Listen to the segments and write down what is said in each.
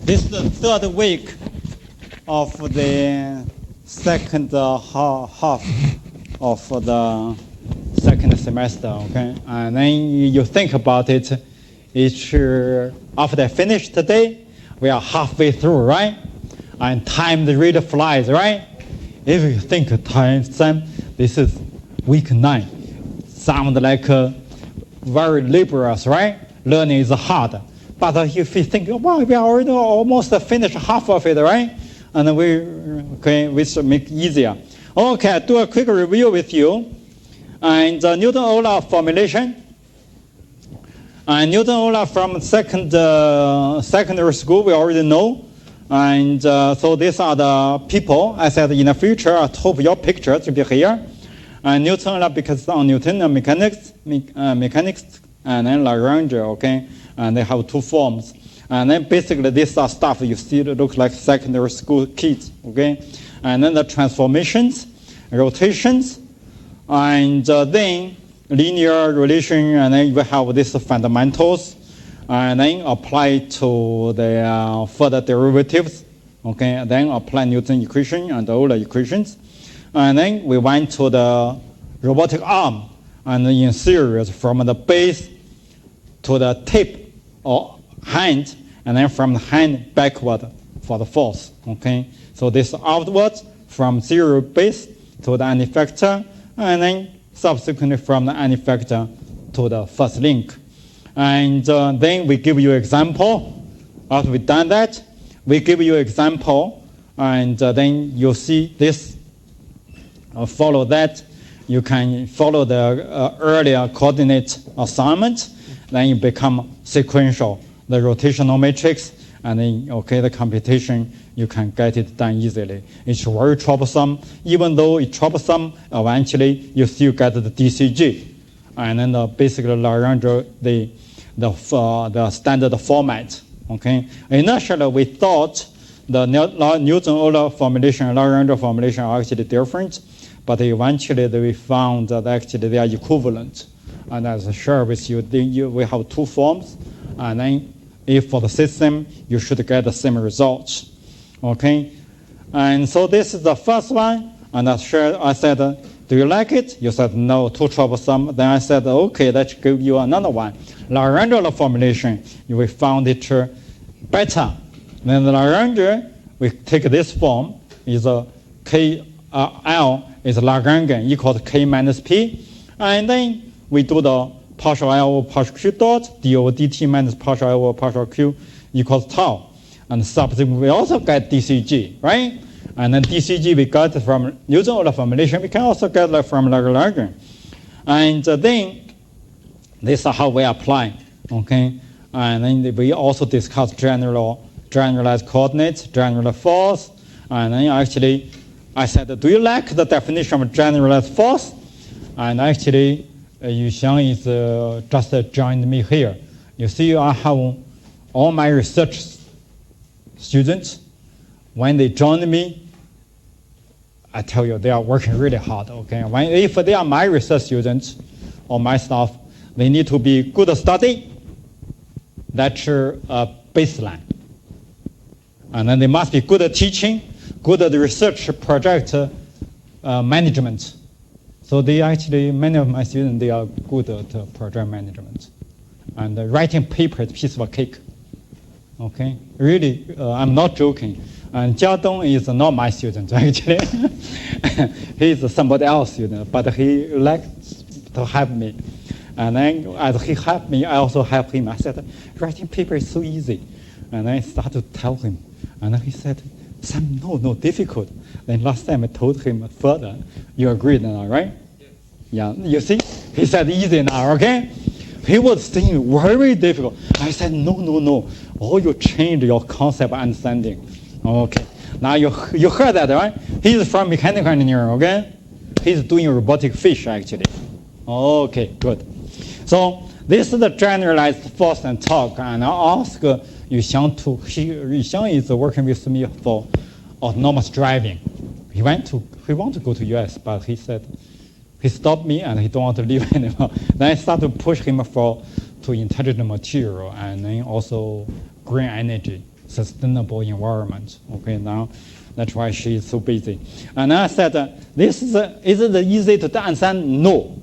This is the third week of the second half of the second semester, okay? And then you think about it, after I finish today, we are halfway through, right? And time really flies, right? If you think time, this is week 9. Sound like very laborious, right? Learning is hard. But if you think, well, we already almost finished half of it, right? And we should make it easier. Okay, do a quick review with you. And Newton-Euler formulation. And Newton-Euler from secondary school, we already know. And so these are the people. I said in the future, I hope your picture to be here. And Newton-Euler, because it's on Newtonian mechanics, and then Lagrange, okay? And they have two forms. And then basically this are stuff you see that looks like secondary school kids, okay? And then the transformations, rotations, and then linear relation, and then you have these fundamentals, and then apply to the further derivatives, okay? And then apply Newton equation and Euler equations. And then we went to the robotic arm, and in series from the base to the tip or hand, and then from the hand backward for the force, okay? So this outwards from zero base to the end effector, and then subsequently from the end effector to the first link. And then we give you example. After we've done that, we give you example, and then you see this, follow that. You can follow the earlier coordinate assignment, then you become sequential, the rotational matrix, and then, okay, the computation, you can get it done easily. It's very troublesome. Even though it's troublesome, eventually you still get the DCG. And then basically Lagrange, the standard format, okay? Initially, we thought the Newton-Euler formulation and Lagrange formulation are actually different, but eventually we found that actually they are equivalent. And as I shared with you, we have two forms, and then if for the system, you should get the same results, okay? And so this is the first one, and I said, do you like it? You said, no, too troublesome. Then I said, okay, let's give you another one. Lagrange formulation, we found it better. Then the Lagrange, we take this form, is a KL is Lagrangian equal to K minus P, and then we do the partial L over partial Q dot, d over dt minus partial L over partial Q equals tau. And subsequently, we also get DCG, right? And then DCG we got from Newton-Euler formulation. We can also get that from Lagrange. And then this is how we apply, okay? And then we also discuss generalized coordinates, general force. And then actually, I said, do you like the definition of generalized force? And actually, Yuxiang is just joined me here. You see, I have all my research students. When they join me, I tell you, they are working really hard, okay? If they are my research students or my staff, they need to be good study. That's a baseline. And then they must be good at teaching, good at research project management. So they actually, many of my students, they are good at project management. And writing paper is a piece of cake. Okay? Really, I'm not joking. And Jiadong is not my student, actually. He's somebody else's student, but he likes to help me. And then as he helped me, I also helped him. I said, writing paper is so easy. And I started to tell him. And then he said, Sam, no, difficult. Then last time I told him further. You agreed now, right? Yes. Yeah, you see? He said easy now, okay? He was saying very difficult. I said, no. Oh, you changed your concept understanding. Okay. Now you heard that, right? He's from mechanical engineering, okay? He's doing robotic fish, actually. Okay, good. So this is the generalized force and torque. And I ask Yuxiang is working with me for autonomous driving. He want to go to US, but he said he stopped me and he don't want to leave anymore. Then I started to push him to intelligent material and then also green energy. sustainable environment. Okay, now that's why she is so busy. And I said, is it easy to understand? No.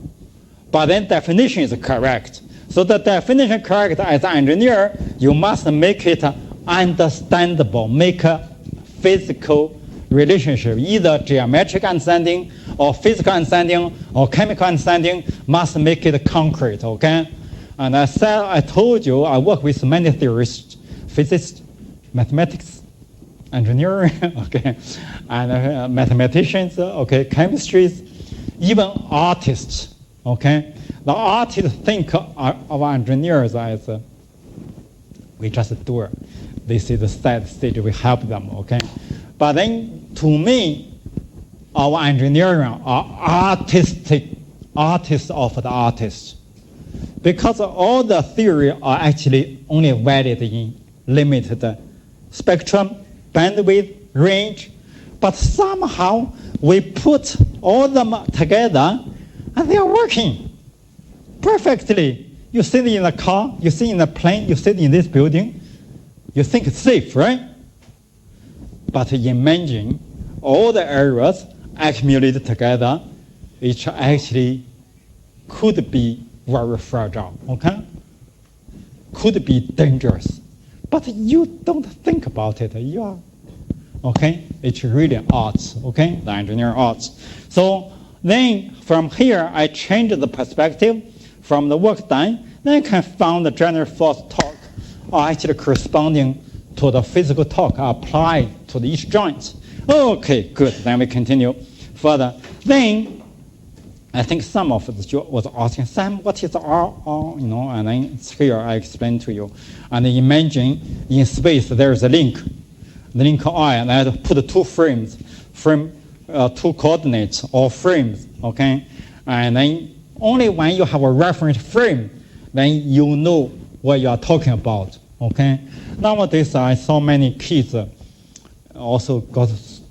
But then definition is correct. So the definition correct as an engineer, you must make it understandable, make a physical relationship, either geometric understanding or physical understanding or chemical understanding, must make it concrete, okay? And I told you I work with many theorists, physics, mathematics, engineering, okay, and mathematicians, okay, chemistries, even artists, okay. The artists think of engineers as we just do it. This is the sad stage, we help them, okay. But then to me, our engineering are artists of the artists, because all the theory are actually only valid in limited spectrum, bandwidth, range, but somehow we put all them together and they are working perfectly. You sit in a car, you sit in a plane, you sit in this building, you think it's safe, right? But imagine all the areas accumulated together, which actually could be very fragile, okay? Could be dangerous. But you don't think about it. You are, okay? It's really arts, okay? The engineering arts. So then from here, I changed the perspective from the work done. Then I can find the general force torque are actually corresponding to the physical torque applied to each joint. Okay, good. Then we continue further. Then I think some of the was asking, Sam, what is R? You know, and then here I explain to you. And imagine in space there is a link, the link I, and I put two frames, two coordinates or frames, okay? And then only when you have a reference frame, then you know what you are talking about, okay? Nowadays, I saw many kids also got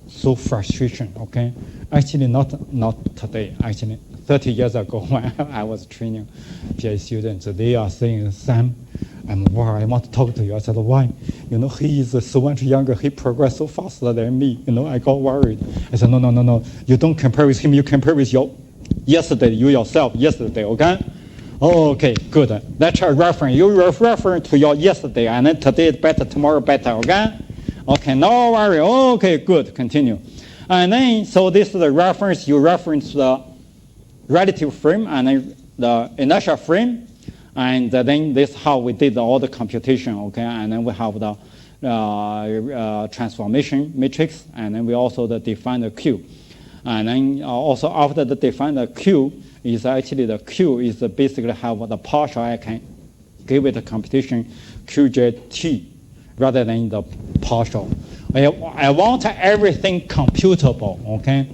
so frustration, okay? Actually, not today, actually. 30 years ago when I was training PhD students, they are saying, Sam, I'm worried, I want to talk to you. I said, why? You know, he is so much younger, he progressed so faster than me. You know, I got worried. I said, no. You don't compare with him, you compare with you yourself yesterday, okay? Oh, okay, good. That's a reference. You refer to your yesterday, and then today is better, tomorrow better, okay? Okay, no worry. Okay, good, continue. And then, so this is the reference, you reference the relative frame and then the inertial frame, and then this is how we did all the computation, okay? And then we have the transformation matrix, and then we also define the Q. And then also after the define the Q, is actually the Q is basically have the partial, I can give it a computation QJT rather than the partial. I want everything computable, okay?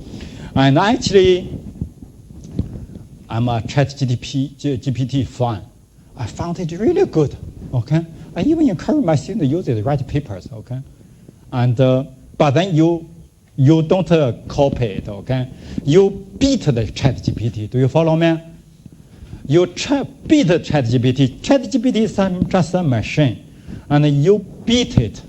And actually, I'm a GPT fan. I found it really good, okay? I even encourage my students to use it to write papers, okay? And but then you don't copy it, okay? You beat the ChatGPT. Do you follow me? You beat the ChatGPT. ChatGPT is just a machine, and you beat it.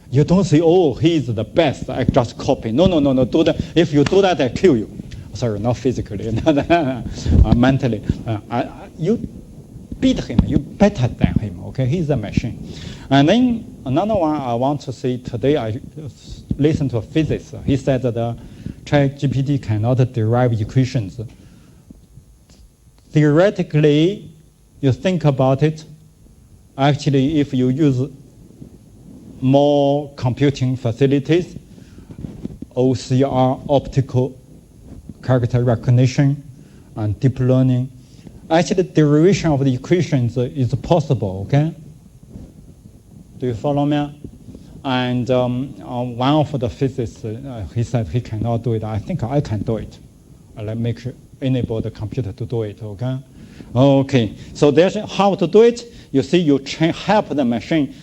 You don't say, oh, he's the best, I just copy. No. Do that. If you do that, I kill you. Sorry, not physically, mentally. You beat him, you better than him, okay? He's a machine. And then another one I want to say today, I listened to a physicist. He said that the ChatGPT cannot derive equations. Theoretically, you think about it, actually, if you use more computing facilities, OCR, optical character recognition, and deep learning, actually the derivation of the equations is possible, okay? Do you follow me? And one of the physicists, he said he cannot do it. I think I can do it. I'll make sure, enable the computer to do it, okay? Okay, so there's how to do it. You see, you help the machine.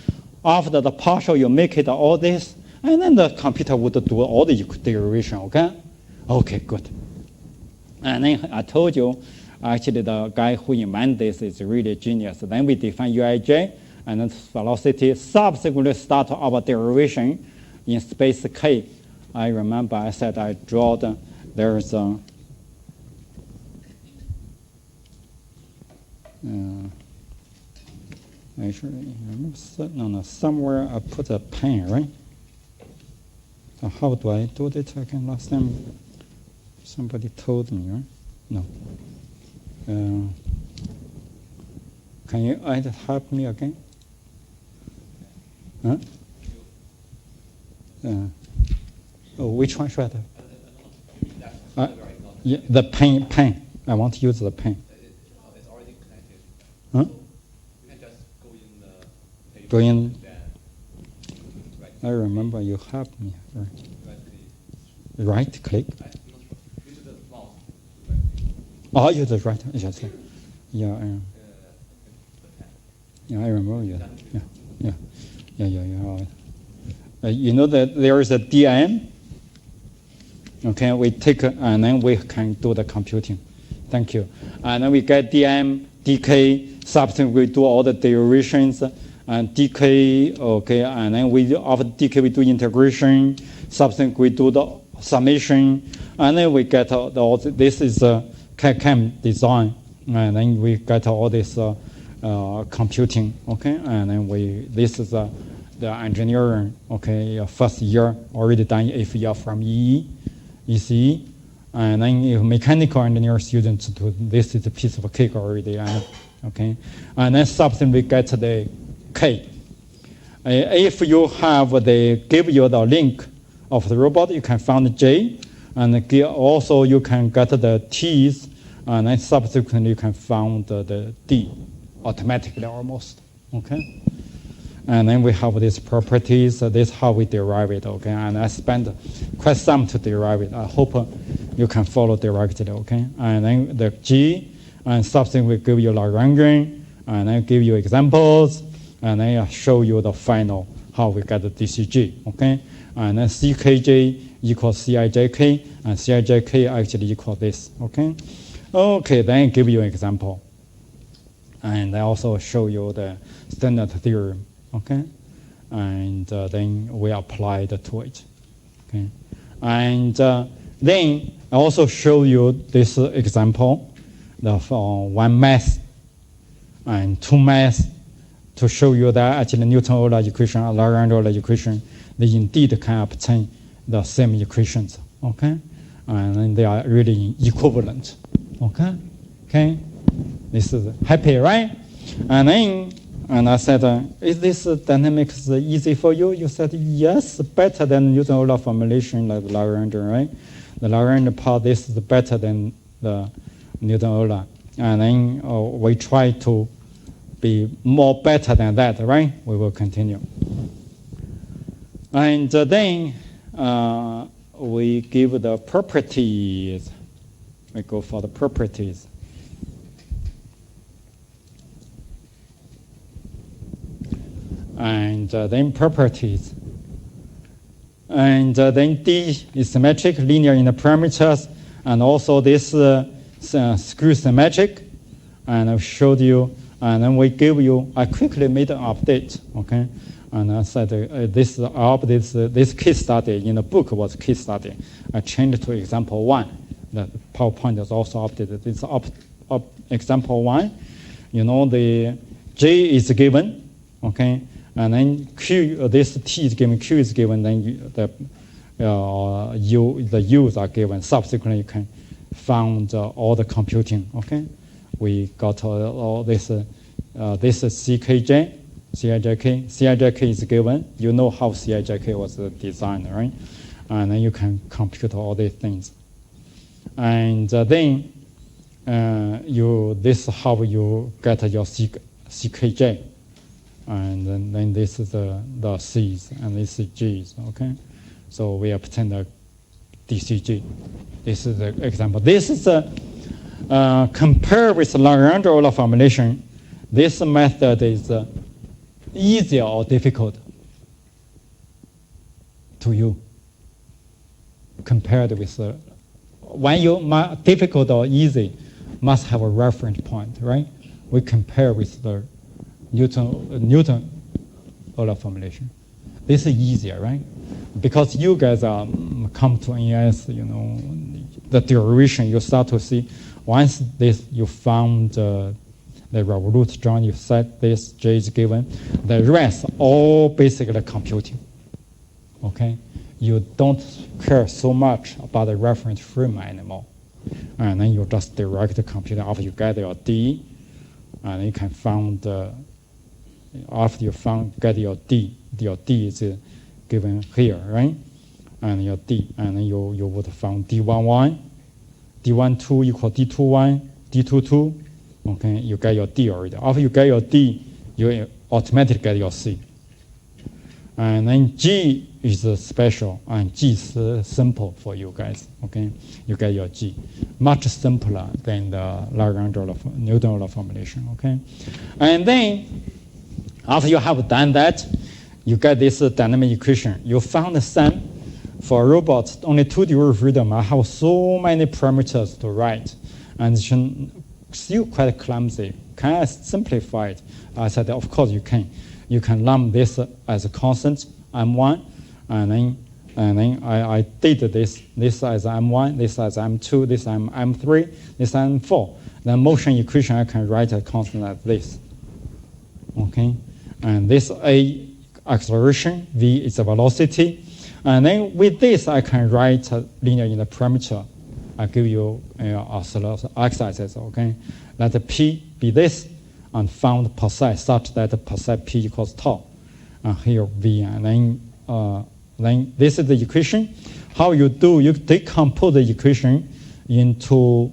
After the partial, you make it all this, and then the computer would do all the derivation, okay? Okay, good. And then I told you, actually the guy who invented this is really genius. Then we define UIJ, and then velocity. Subsequently start our derivation in space K. I remember I said I draw there's a actually, somewhere I put a pen, right? So how do I do that again? Last time somebody told me, right? No. Can you help me again? Huh? Which one should I? Yeah, the pen. I want to use the pen. It's already connected. Huh? So you can just go in the page. Go in. Right. I remember you helped me. Right Right click. click. Use the mouse to right click. Oh, use the right. Yes. Yeah. Yeah, I remember. Yeah. You know that there is a DM. Okay, we take and then we can do the computing. Thank you. And then we get DM, DK. Subsequently, we do all the derivations and DK. Okay, and then after DK we do integration. Subsequently, we do the summation, and then we get all this is CAD/CAM design, and then we get all this computing. Okay, and then this is the engineering. Okay, first year already done if you are from ECE, and then if mechanical engineer students do this is a piece of cake already. Okay, and then subsequently we get the K. If you have give you the link of the robot, you can find J, and also you can get the T's, and then subsequently you can find the D automatically almost. Okay. And then we have these properties. This is how we derive it, okay? And I spent quite some to derive it. I hope you can follow directly, okay? And then the G, and subsequently give you Lagrangian, and then give you examples, and then I show you the final, how we get the DCG, okay? And then CKJ equals CIJK, and CIJK actually equal this, okay? Okay, then give you an example. And I also show you the standard theorem. Okay, and then we applied to it. Okay, and then I also show you this example, for one mass and two mass, to show you that actually Newton-Euler equation and Lagrange-Euler equation, they indeed can obtain the same equations. Okay, and then they are really equivalent. Okay, this is happy, right? And then. And I said, is this dynamics easy for you? You said, yes, better than Newton-Euler formulation like Lagrange, right? The Lagrange part, this is better than the Newton-Euler. And then we try to be more better than that, right? We will continue. And then we give the properties. We go for the properties. And then properties. And then D is symmetric, linear in the parameters, and also this screw symmetric. And I showed you, and then we give you, I quickly made an update, okay? And I said this case study in the book was case study. I changed to example 1. The PowerPoint is also updated. It's example 1. You know, the J is given, okay? And then Q, this T is given, Q is given, then the U's are given. Subsequently, you can find all the computing, okay? We got all this, this is CKJ, CIJK. CIJK is given. You know how CIJK was designed, right? And then you can compute all these things. And then this is how you get your CKJ. And then this is the C's, and this is G's, okay? So we obtain the DCG. This is the example. This is compared with Lagrange-Euler formulation. This method is easier or difficult to you compared with when you difficult or easy must have a reference point, right? We compare with the Euler formulation. This is easier, right? Because you guys come to NES, the derivation, you start to see, once you found the revolute joint, you set this J is given, the rest all basically computing, okay? You don't care so much about the reference frame anymore. And then you just direct compute after you get your D, and you can find, after you get your D is given here, right? And your D, and then you would find D11, D12 equal D21, D22, okay? You get your D already. After you get your D, you automatically get your C. And then G is special, and G is simple for you guys, okay? You get your G. Much simpler than the Newton-Euler formulation, okay? And then, after you have done that, you get this dynamic equation. You found the sum for robots, only 2-degree freedom. I have so many parameters to write, and it's still quite clumsy. Can I simplify it? I said, of course you can. You can lump this as a constant, M1, and then I did this as M1, this as M2, this M3, this M4. The motion equation, I can write a constant like this, okay? And this A acceleration, V is the velocity. And then with this, I can write a linear interparameter. I give you x-axis, okay? Let P be this, and found percent such that percent P equals tau. And here V, and then this is the equation. How you do, you decompose the equation into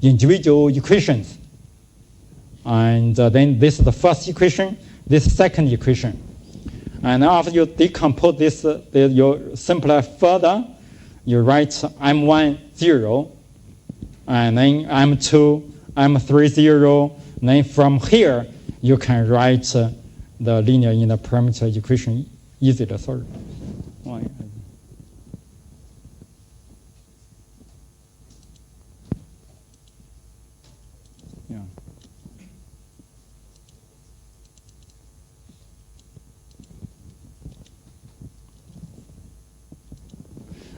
individual equations. And then this is the first equation, this second equation. And after you decompose this, you simplify further, you write M1, 0, and then M2, M3, 0. Then from here, you can write the linear interparameter equation easily. Sorry. Yeah.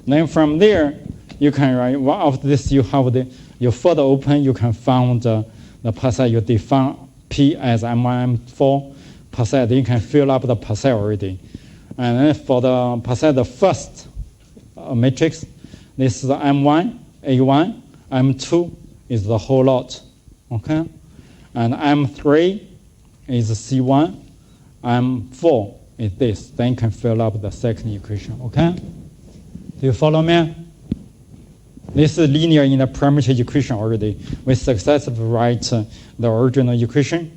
Then from there, you can write, after this, you have you further open, you can find the percent, you define P as M1, M4 percent, you can fill up the percent already. And then for the percent, the first matrix, this is M1, A1, M2 is the whole lot, okay? And M3 is C1, M4 is this. Then you can fill up the second equation, okay? Do you follow me? This is linear interparameter equation already. We successfully write the original equation.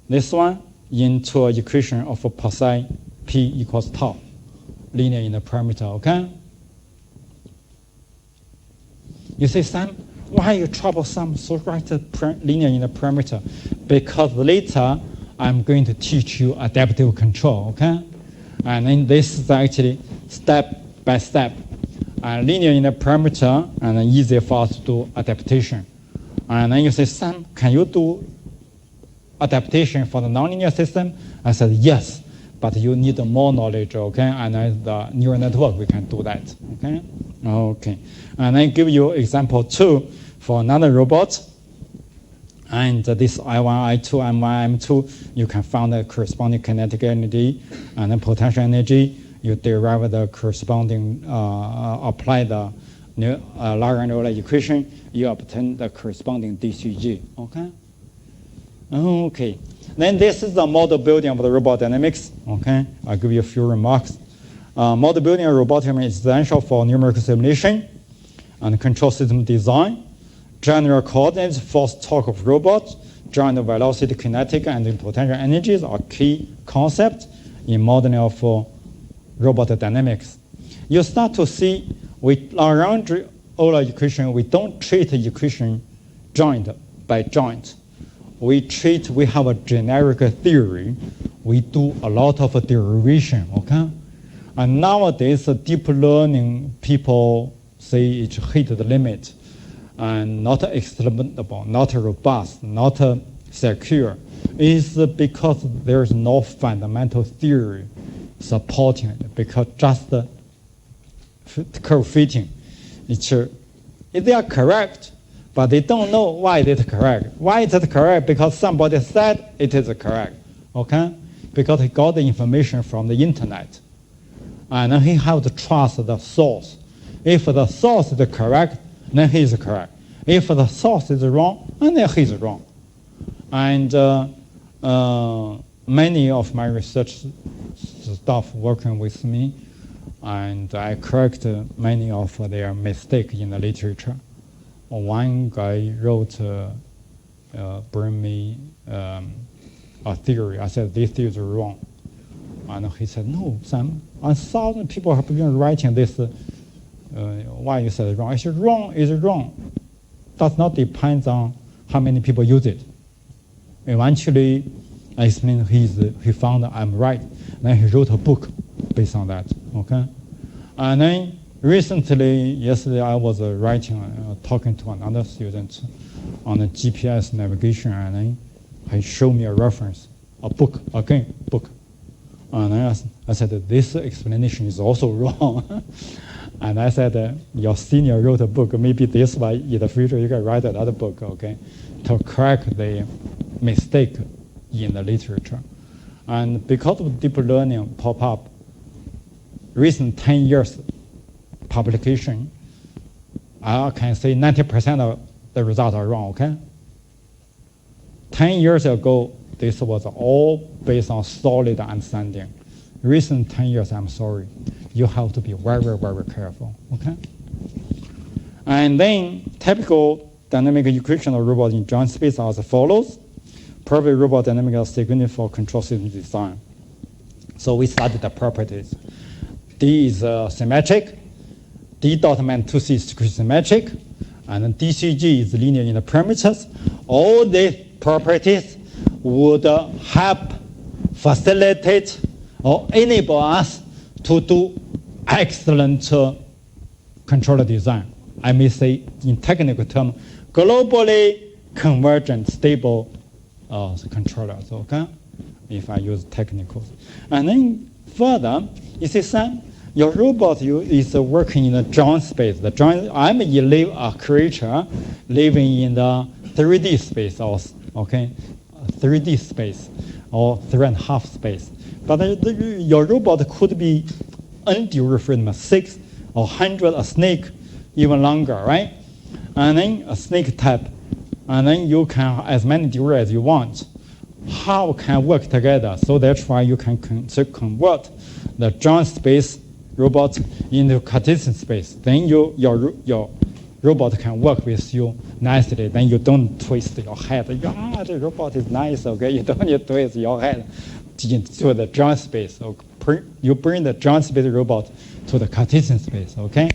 This one into an equation of a percent P equals tau, linear interparameter, okay? You say, Sam, why you troublesome so write a linear interparameter? Because later I'm going to teach you adaptive control, okay? And then this is actually step by step. Linear interparameter, and then easy for us to do adaptation. And then you say, Sam, can you do adaptation for the nonlinear system? I said, yes, but you need more knowledge, okay? And then the neural network, we can do that, okay? Okay. And then give you example 2 for another robot. And this I1, I2, M1, M2, you can find the corresponding kinetic energy and then potential energy. You derive the corresponding, apply the Lagrange equation, you obtain the corresponding DCG, okay? Okay, then this is the model building of the robot dynamics, okay? I'll give you a few remarks. Model building of robotic is essential for numerical simulation and control system design. General coordinates, force torque of robots, joint velocity, kinetic, and potential energies are key concepts in modeling of robot dynamics. You start to see with Lagrange Euler equation, we don't treat the equation joint by joint. We have a generic theory. We do a lot of derivation, okay? And nowadays, deep learning people say it hit the limit and not explainable, not robust, not secure is because there's no fundamental theory supporting it, because just the curve fitting. They are correct, but they don't know why it is correct. Why is it correct? Because somebody said it is correct, okay? Because he got the information from the internet. And he has to trust the source. If the source is correct, then he is correct. If the source is wrong, then he is wrong. And many of my research staff working with me, and I correct many of their mistakes in the literature. One guy wrote, bring me a theory. I said, this theory is wrong. And he said, no, Sam, 1,000 people have been writing this. Why you said wrong? I said, wrong is wrong. Does not depend on how many people use it. Eventually, I explained he found I'm right. Then he wrote a book based on that, okay? And then recently, yesterday, I was writing, talking to another student on the GPS navigation, and then he showed me a reference, a book, book. And then I said, this explanation is also wrong. And I said, your senior wrote a book, maybe this way in the future you can write another book, okay, to correct the mistake in the literature. And because of deep learning pop up, recent 10 years publication, I can say 90% of the results are wrong, okay? 10 years ago, this was all based on solid understanding. Recent 10 years, I'm sorry. You have to be very, very careful, okay? And then typical dynamic equation of robot in joint space are as follows. Perfect robot dynamic is significant for control system design. So we studied the properties. D is symmetric. D dot man 2C is symmetric. And then DCG is linear in the parameters. All these properties would help facilitate or enable us to do excellent controller design. I may say in technical terms, globally convergent stable controllers, okay? If I use technicals. And then further, you see, Sam, your robot is working in a joint space. I'm a creature living in the 3D space, okay? 3D space or 3.5 space. But your robot could be undifferent, 6 or 100, a snake, even longer, right? And then a snake type. And then you can have as many degrees as you want. How can work together? So that's why you can convert the joint space robot into Cartesian space. Then your robot can work with you nicely. Then you don't twist your head. The robot is nice, okay? You don't need to twist your head to the joint space. So you bring the joint space robot to the Cartesian space, okay?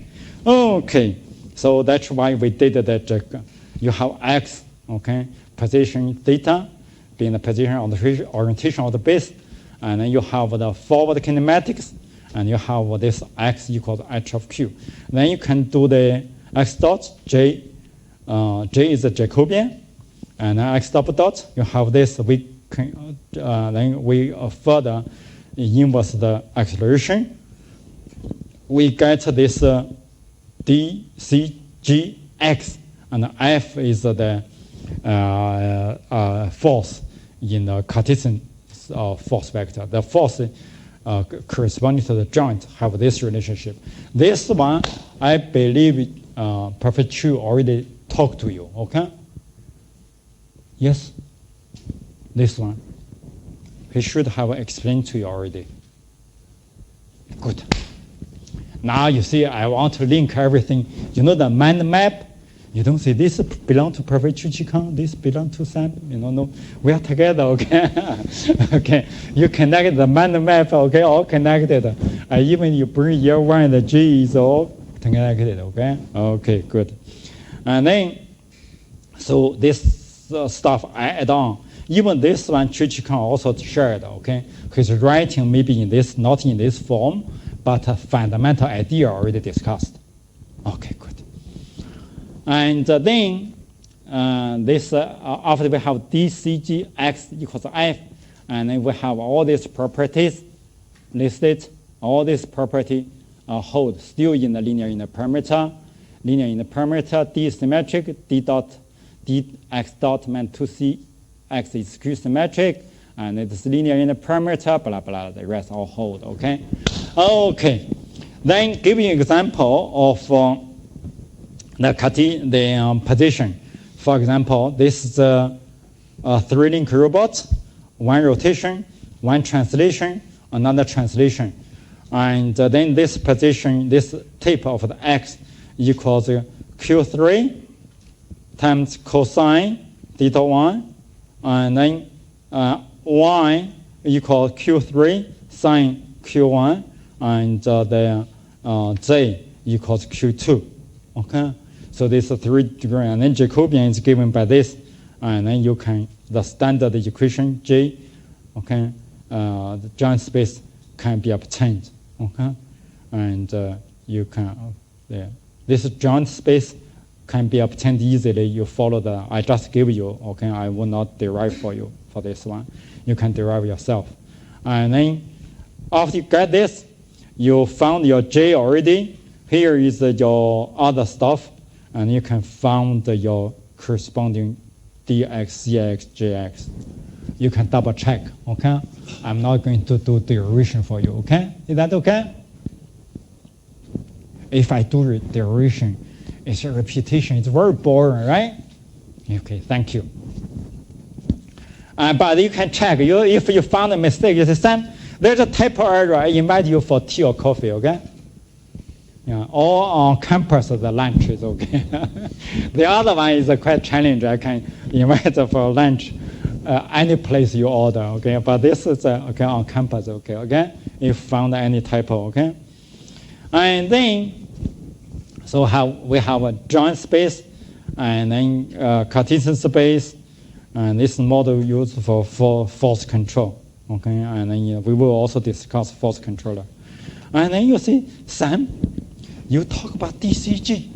Okay, so that's why we did that. You have X, okay, position theta, being the position of the orientation of the base, and then you have the forward kinematics, and you have this X equals H of Q. Then you can do the X dot, J is a Jacobian, and then X dot, you have this, then we further inverse the acceleration. We get this D, C, G, X, and F is the force in the Cartesian force vector. The force corresponding to the joint have this relationship. This one, I believe Perfect Chu already talked to you, okay? Yes? This one. He should have explained to you already. Good. Now you see, I want to link everything. You know the mind map? You don't say this belongs to Perfect Chu Qigong, this belongs to Sam. No, we are together, okay? Okay, you connect the mind map, okay, all connected. Even you bring year one, the G is all connected, okay? Okay, good. And then, so this stuff I add on. Even this one, Chu Qigong also shared, okay? His writing maybe in this, not in this form, but a fundamental idea already discussed. Okay, good. And then this after we have DCG x equals f, and then we have all these properties listed. All these properties hold still in the linear in the parameter. Linear in the parameter, D is symmetric, dx dot meant to C x is Q symmetric, and it's linear in the parameter, blah, blah, the rest all hold, okay? Okay, then give you an example of the position. For example, this is a 3-link robot, one rotation, one translation, another translation. And then this position, this tip of the x equals Q3 times cosine theta 1, and then y equals Q3 sine Q1, and the j equals Q2. Okay, so this is 3 degree, and then Jacobian is given by this, and then you can the standard equation J. Okay, the joint space can be obtained. Okay, and you can this joint space can be obtained easily. You follow the I just gave you. Okay, I will not derive for you for this one. You can derive yourself, and then after you get this, you found your J already. Here is your other stuff, and you can find your corresponding dx, cx, jx. You can double check, okay? I'm not going to do derivation for you, okay? Is that okay? If I do derivation, it's a repetition. It's very boring, right? Okay, thank you. But you can check. If you found a mistake, you say, Sam, there's a typo error. I invite you for tea or coffee, okay? Yeah, or on campus, the lunch is okay. The other one is quite challenging. I can invite for lunch any place you order, okay? But this is okay on campus, okay? If found any typo, okay? And then, so we have a joint space, and then Cartesian space, and this model used for force control, okay? And then we will also discuss force controller. And then you see, Sam, you talk about DCG.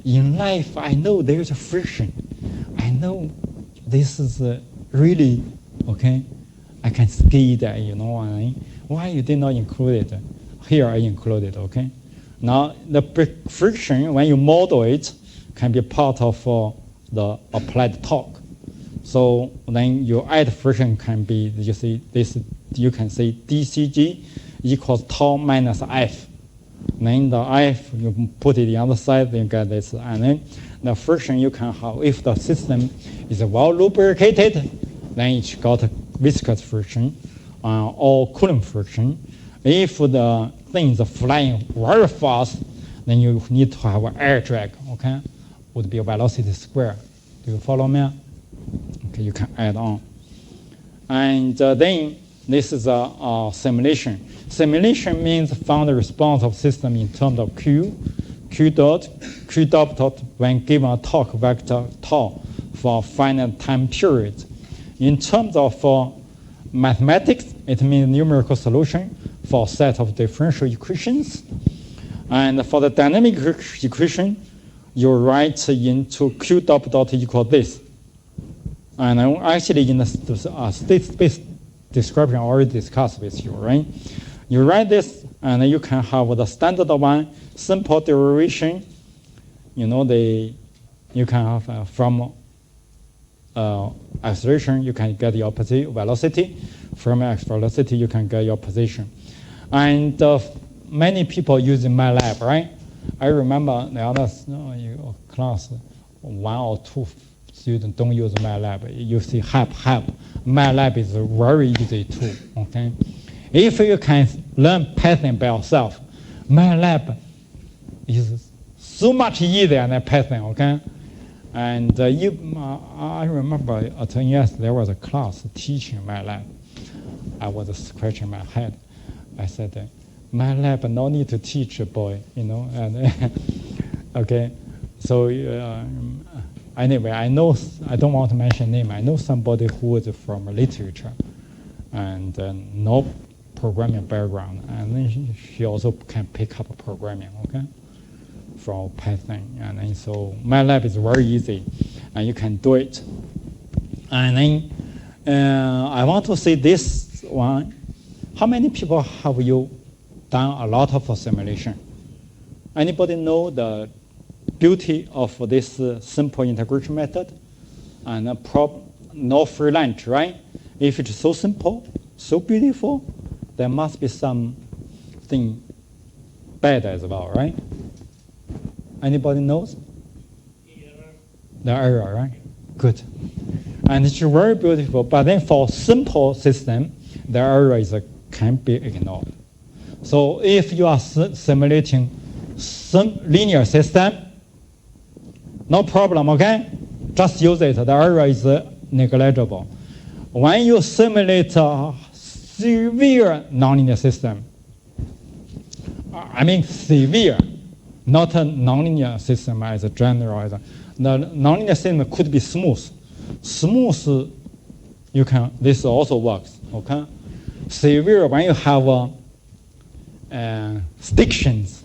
In life, I know there's a friction. I know this is really, okay, I can see that, you know what I mean? Why you did not include it? Here I included, okay? Now, the friction, when you model it, can be part of the applied torque. So then you add friction can be, you see, this, you can say DCG equals tau minus F. Then the F, you put it the other side, then you get this. And then the friction you can have, if the system is well lubricated, then it's got viscous friction or Coulomb friction. If the thing is flying very fast, then you need to have an air drag, okay? Would be a velocity square. Do you follow me? Okay, you can add on. And then this is a simulation. Simulation means found the response of system in terms of Q dot when given a torque vector tau for a finite time period. In terms of mathematics, it means numerical solution for a set of differential equations. And for the dynamic equation, you write into Q dot equal this. And actually in the state space description I already discussed with you, right? You write this, and you can have the standard one, simple derivation. You know, you can have from acceleration, you can get your velocity. From x velocity, you can get your position. And many people using MATLAB, right? I remember the other class, 1 or 2 students don't use MATLAB. You see help. MATLAB is a very easy tool, okay? If you can learn Python by yourself, MATLAB is so much easier than Python, okay? And I remember at NES there was a class teaching MATLAB. I was scratching my head. I said, MATLAB no need to teach, boy, you know. And okay, so anyway, I know, I don't want to mention name. I know somebody who is from literature and no programming background, and then she also can pick up programming, okay, from Python. And then so MATLAB is very easy. and you can do it. And then I want to see this one. How many people have you done a lot of simulation? Anybody know the beauty of this simple integration method? And no free lunch, right? If it's so simple, so beautiful, there must be something bad as well, right? Anybody knows? The error, right? Good. And it's very beautiful, but then for simple system, the error can be ignored. So if you are simulating some linear system, no problem, okay? Just use it. The error is negligible. When you simulate a severe nonlinear system, I mean severe, not a nonlinear system as a general. The nonlinear system could be smooth. Smooth, this also works, okay? Severe, when you have frictions,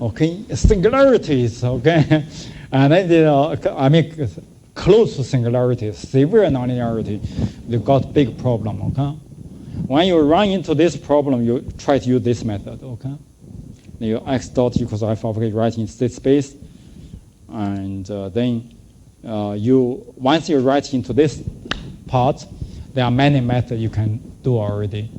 okay, singularities, okay, and then close to singularities, severe nonlinearity, you got big problem, okay? When you run into this problem, you try to use this method, okay? You x dot equals f of k write in state space, and then once you write into this part, there are many methods you can do already.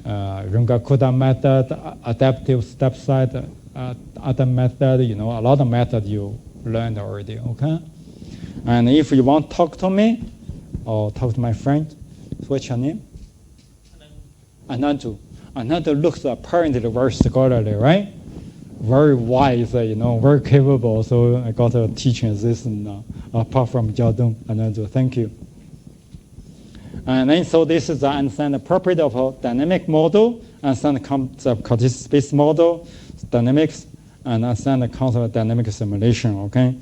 Runge-Kutta method, adaptive step side, other method, a lot of methods you learned already, okay? And if you want to talk to me or talk to my friend, what's your name? Anandu. Anandu looks apparently very scholarly, right? Very wise, very capable. So I got a teaching assistant apart from Jiaodong. Anandu, thank you. And then, so this is understand the property of a dynamic model, understand the concept of Cartesian space model, dynamics, and understand the concept of dynamic simulation, okay?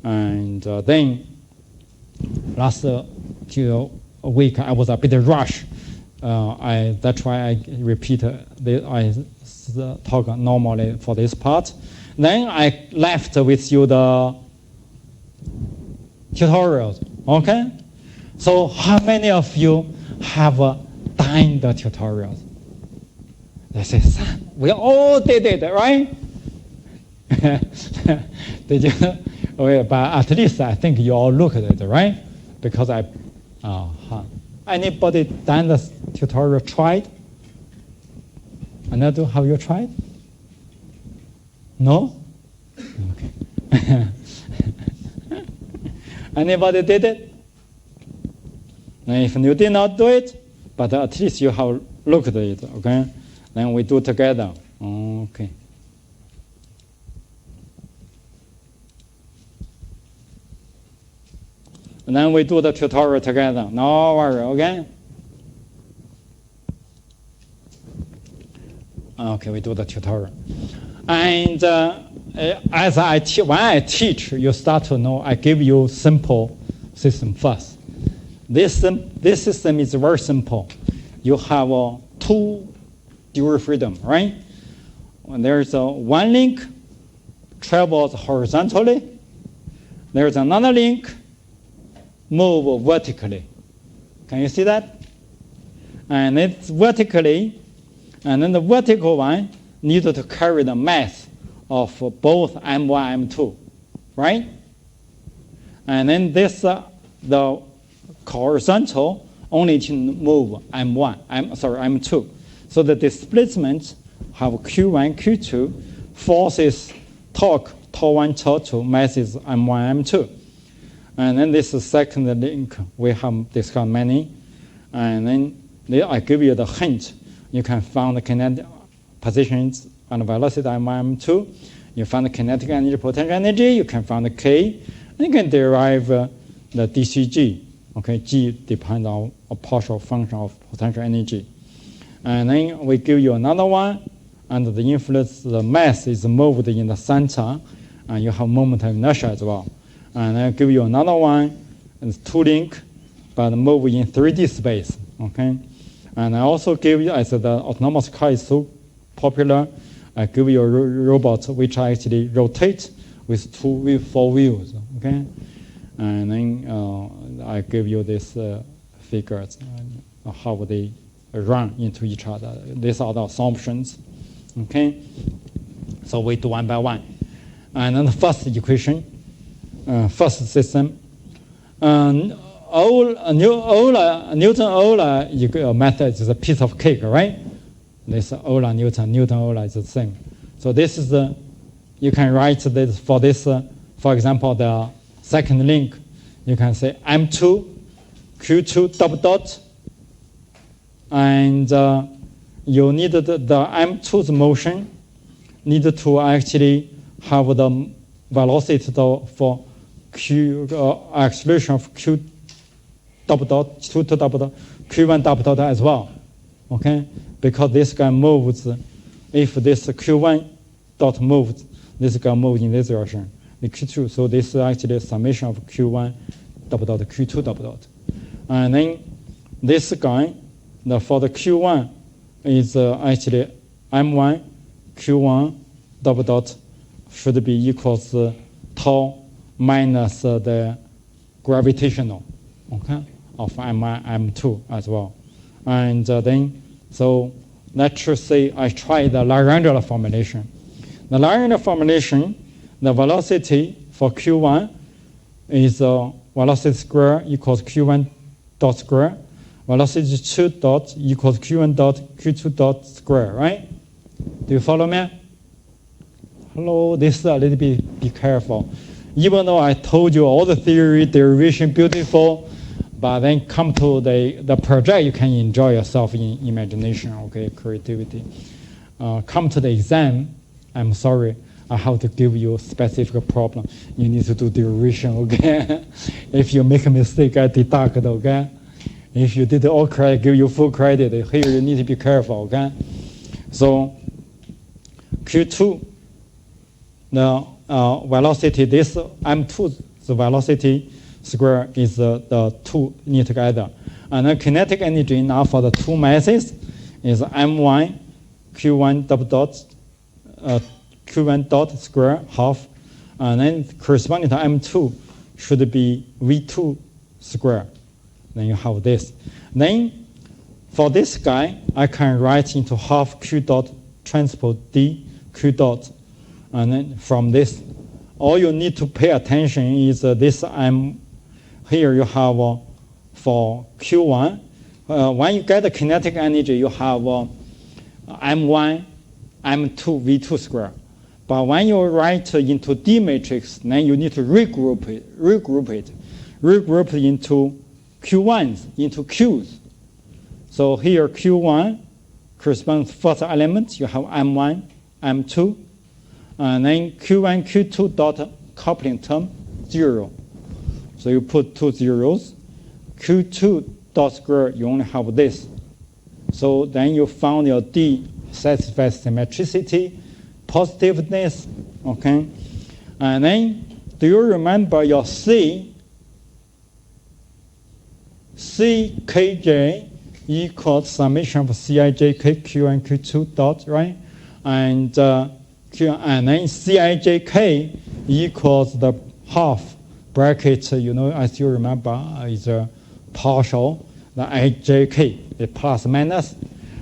And then last week I was a bit rushed. That's why I repeat I talk normally for this part. Then I left with you the tutorials, okay? So how many of you have done the tutorials? They say, son, we all did it, right? Did you? Okay, but at least I think you all looked at it, right? Because anybody done the tutorial tried? Another, have you tried? No? Okay. Anybody did it? And if you did not do it, but at least you have looked at it, okay? Then we do together. Okay. And then we do the tutorial together. No worry, okay? Okay, we do the tutorial. And as when I teach, you start to know, I give you simple system first. This system is very simple. You have two degree freedom, right? When there's one link travels horizontally. There's another link move vertically. Can you see that? And it's vertically, and then the vertical one needs to carry the mass of both M1, M2, right? And then this, the horizontal only can move M2. So the displacement have Q1, Q2, forces torque, T1, T2, mass is M1, M2. And then this second link, we have discussed many. And then I give you the hint. You can find the kinetic positions and velocity M1, M2. You find the kinetic energy, potential energy. You can find the K. And you can derive the dCg. Okay, G depends on a partial function of potential energy. And then we give you another one. Under the influence, the mass is moved in the center. And you have moment of inertia as well. And I give you another one, it's two link, but move in 3D space, okay? And I also give you, as the autonomous car is so popular, I give you a robot which actually rotate with four wheels. Okay, and then I give you this figures how they run into each other. These are the assumptions. Okay, so we do one by one. And then the first equation, first system. Newton-Euler method is a piece of cake, right? This Euler, Newton-Euler is the same. So this is you can write this for this, for example, the second link. You can say M2, Q2 double dot, and you need the M2's motion need to actually have the velocity for Q acceleration of Q double dot, 2 double dot, Q1 double dot as well. Okay, because this guy moves. If this Q1 dot moves, this guy moves in this direction. The Q2, so this is actually a summation of Q1 double dot, Q2 double dot, and then this guy, for the Q1 is actually M1 Q1 double dot should be equals tau minus the gravitational, okay, of M1, M2 as well. And then, so let's say I try the Lagrange formulation. The Lagrange formulation, the velocity for Q1 is velocity square equals Q1 dot square. Velocity 2 dot equals Q1 dot Q2 dot square, right? Do you follow me? Hello, this is a little bit, be careful. Even though I told you all the theory, derivation, beautiful, but then come to the project, you can enjoy yourself in imagination, okay, creativity. Come to the exam, I'm sorry, I have to give you a specific problem. You need to do derivation, okay? If you make a mistake, I deduct, okay? If you did all correct, I give you full credit. Here you need to be careful, okay? So Q2, the velocity, this M2, the velocity square is the two near together. And the kinetic energy now for the two masses is M1 Q1 double dot Q1 dot square half, and then corresponding to M2 should be V2 square. Then you have this. Then for this guy, I can write into half Q dot transpose D Q dot. And then from this, all you need to pay attention is this M. Here you have for Q1. When you get the kinetic energy, you have M1, M2, V2 square. But when you write into D matrix, then you need to regroup it into Q1s, into Qs. So here Q1 corresponds to first element, you have M1, M2, and then Q1, Q2 dot coupling term, 0. So you put two zeros. Q2 dot square, you only have this. So then you found your D satisfies symmetricity, positiveness, okay? And then, do you remember your C? CKJ equals summation of CIJK, Q1, Q2 dot, right? And then CIJK equals the half bracket, you know, as you remember, is a partial, the IJK, the plus minus.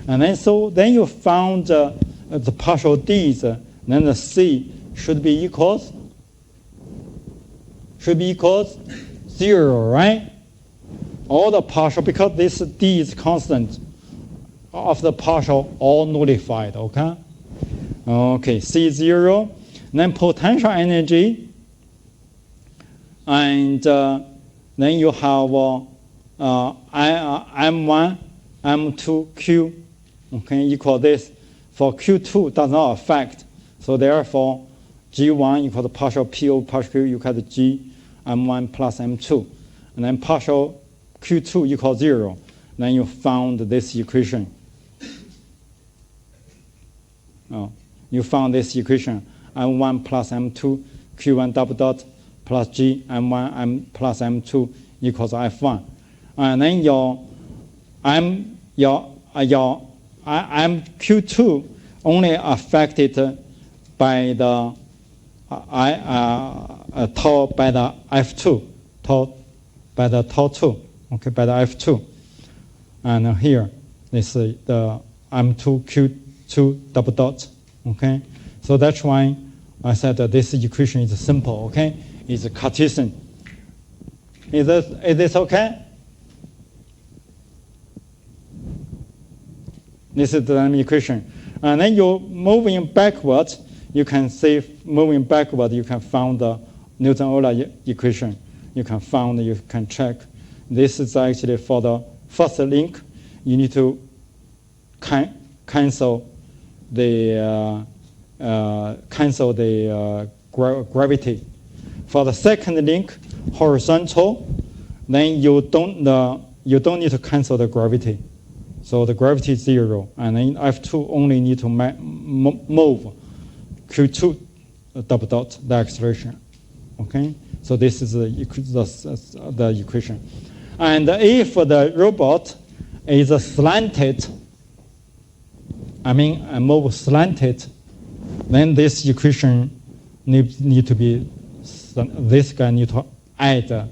And then so then you found the partial D's, then the C should be equals 0, right? All the partial, because this D is constant, of the partial all nullified, okay? Okay, C0, then potential energy, and then you have M1, M2, Q, okay, equal this. For Q2 does not affect, so therefore G1 equal to partial PO partial Q equal to G M1 plus M2, and then partial Q2 equals 0. Then you found this equation. You found this equation, M1 plus M2, Q1 double dot plus G M1 M plus M2 equals F1. And then your Q2 only affected by the tau by the F2, tau by the tau 2, okay, by the F2. And here, this is the M2Q2 double dot, okay? So that's why I said that this equation is simple, okay? It's Cartesian. Is this okay? This is the equation. And then you moving backwards, you can see moving backward, you can find the Newton-Euler equation. You can check. This is actually for the first link. You need to cancel the gravity. For the second link, horizontal, then you don't need to cancel the gravity. So the gravity is 0, and then F2 only need to move Q2 double dot the acceleration. Okay, so this is the equation. And if the robot is slanted, move slanted, then this equation need to be, this guy need to add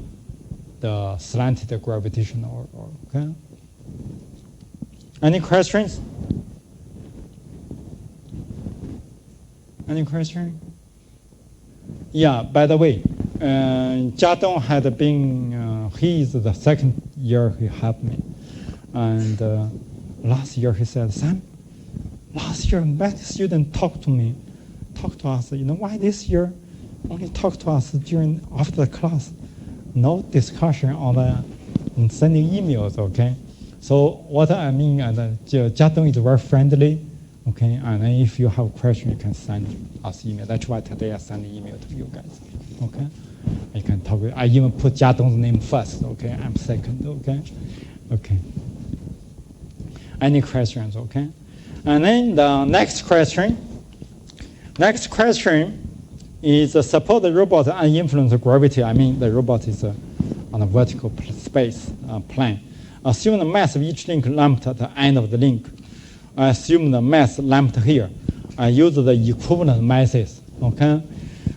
the slanted gravitational. Okay. Any questions? Any question? Yeah, by the way, Jiadong had been, he is the second year he helped me. And last year he said, Sam, last year many students talked to us, why this year only talk to us after the class? No discussion on sending emails, okay? So what I mean, Jiadong is very friendly, okay? And then if you have a question, you can send us email. That's why today I send an email to you guys, okay? You can talk with, I even put Jiadong's name first, okay? I'm second, okay? Okay. Any questions, okay? And then the next question is suppose the robot uninfluenced gravity. The robot is on a vertical space plane. Assume the mass of each link lumped at the end of the link. I assume the mass lumped here. I use the equivalent masses, okay?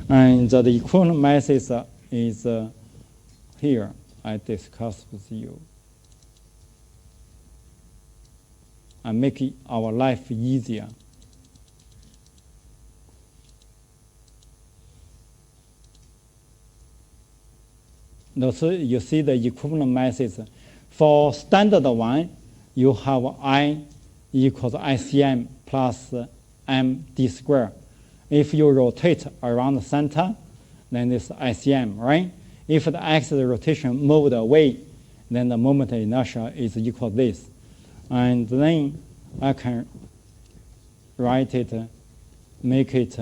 And the equivalent masses is here. I discuss with you. I make our life easier. So you see the equivalent masses. For standard one, you have I equals ICM plus md squared. If you rotate around the center, then it's ICM, right? If the axis rotation moved away, then the moment of inertia is equal to this. And then I can write it, make it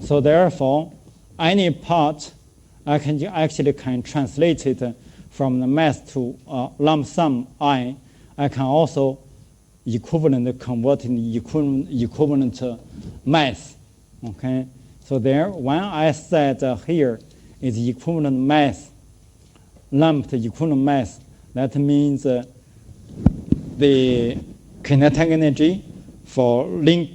so therefore, any part I can actually translate it from the mass to lump sum I. I can also equivalent converting the equivalent mass. Okay, so there when I said here is equivalent mass, lumped equivalent mass. That means the kinetic energy for link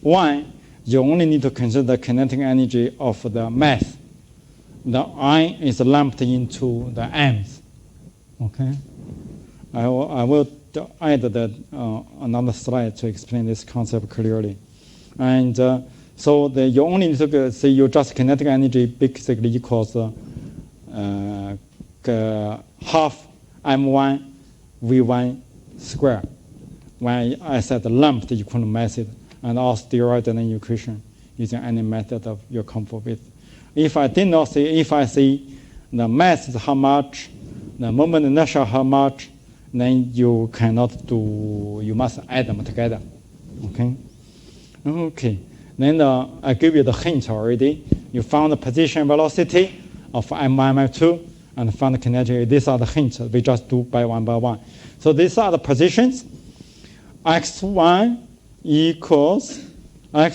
1. You only need to consider the kinetic energy of the mass. The I is lumped into the m's. Okay, I will add another slide to explain this concept clearly. And so you only need to see your just kinetic energy basically equals half m1 v1 square. When I said lumped equivalent masses. And also derive an equation using any method of your comfort with. If I did not see, if I see the mass is how much, the moment inertia how much, then you cannot do, you must add them together. Okay? Okay. Then I give you the hint already. You found the position velocity of M1, M2, and found the kinetic. These are the hints. We just do by one. So these are the positions. X1 equals L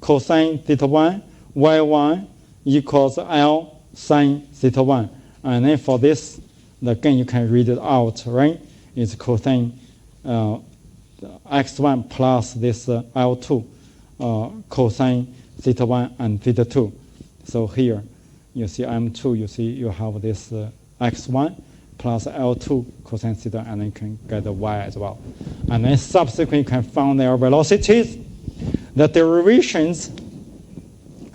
cosine theta 1, Y1 equals L sine theta 1. And then for this, again, you can read it out, right? It's cosine x1 plus this L2 cosine theta 1 and theta 2. So here, you see M2, you see you have this x1 plus L2 cosine theta, and then you can get the y as well. And then subsequently, you can find their velocities. The derivations,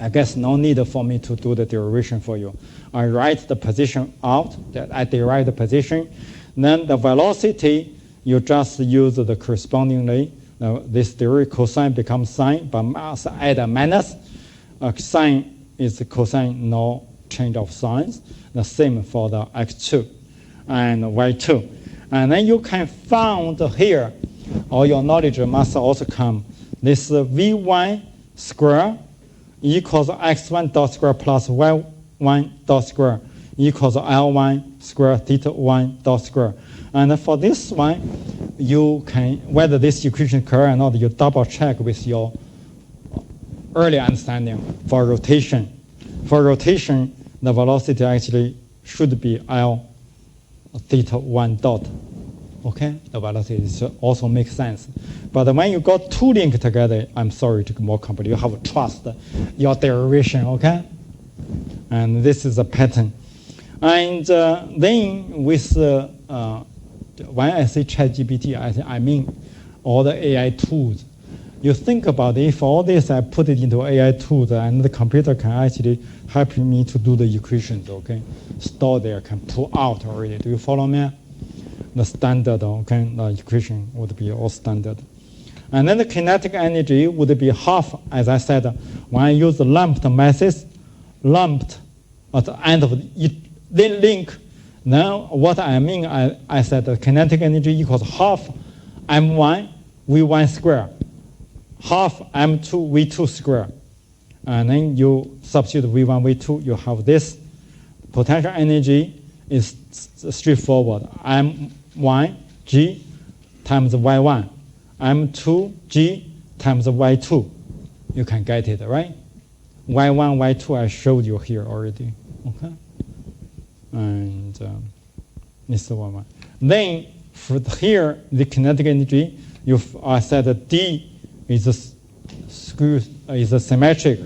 I guess no need for me to do the derivation for you. I write the position out, that I derive the position. Then the velocity, you just use the correspondingly. This theory, cosine becomes sine, but must add a minus. Sine is cosine, no change of signs. The same for the x2 and y2. And then you can find here, all your knowledge must also come. This v1 square equals x1 dot square plus y1 dot square equals L1 square theta 1 dot square. And for this one, you can, whether this equation is correct or not, you double check with your early understanding for rotation. For rotation, the velocity actually should be L theta 1 dot. Okay, the velocity also makes sense. But when you got two linked together, I'm sorry to be more complicated. You have to trust your derivation, okay? And this is a pattern. And then with when I say ChatGPT, I mean all the AI tools. You think about it, if all this I put it into AI tools, and the computer can actually help me to do the equations, okay? Store there, can pull out already. Do you follow me? The standard, okay, the equation would be all standard. And then the kinetic energy would be half, as I said, when I use the lumped method, lumped at the end of the link. Now, what I mean, I said the kinetic energy equals half m1 v1 square, half m2 v2 square. And then you substitute v1, v2, you have this. Potential energy is straightforward. M1 g times y1, m2 g times y2. You can get it, right? y1, y2 I showed you here already, okay? And this is one. Then for here, the kinetic energy, I said that D is symmetric.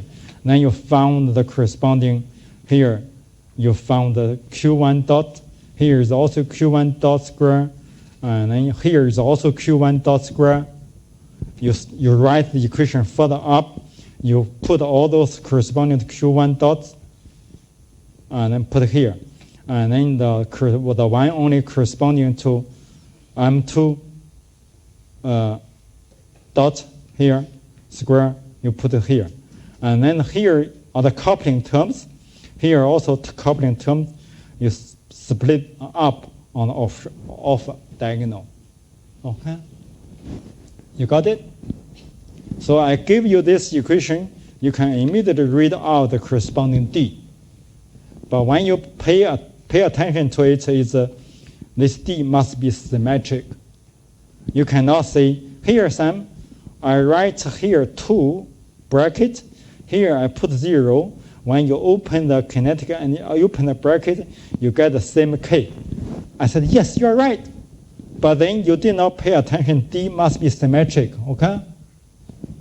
Then you found the corresponding here. You found the Q1 dot. Here is also Q1 dot square. And then here is also Q1 dot square. You write the equation further up. You put all those corresponding to Q1 dots. And then put here. And then the one only corresponding to M2 dot here, square, you put it here. And then here are the coupling terms. Here also coupling terms, you split up on off diagonal. Okay? You got it? So I give you this equation, you can immediately read out the corresponding D. But when you pay attention to it, this D must be symmetric. You cannot say, here, Sam, I write here 2 bracket. Here I put 0. When you open the kinetic and open the bracket, you get the same K. I said, yes, you're right. But then you did not pay attention. D must be symmetric, okay?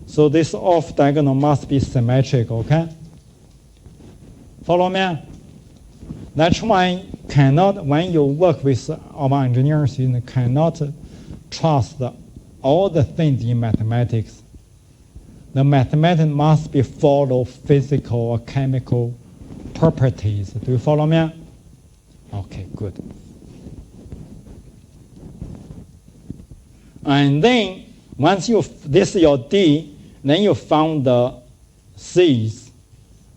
So this off diagonal must be symmetric, okay? Follow me? That's why when you work with our engineers, you cannot trust all the things in mathematics. The mathematics must be follow physical or chemical properties. Do you follow me? Okay, good. And then once this is your D, then you found the C's,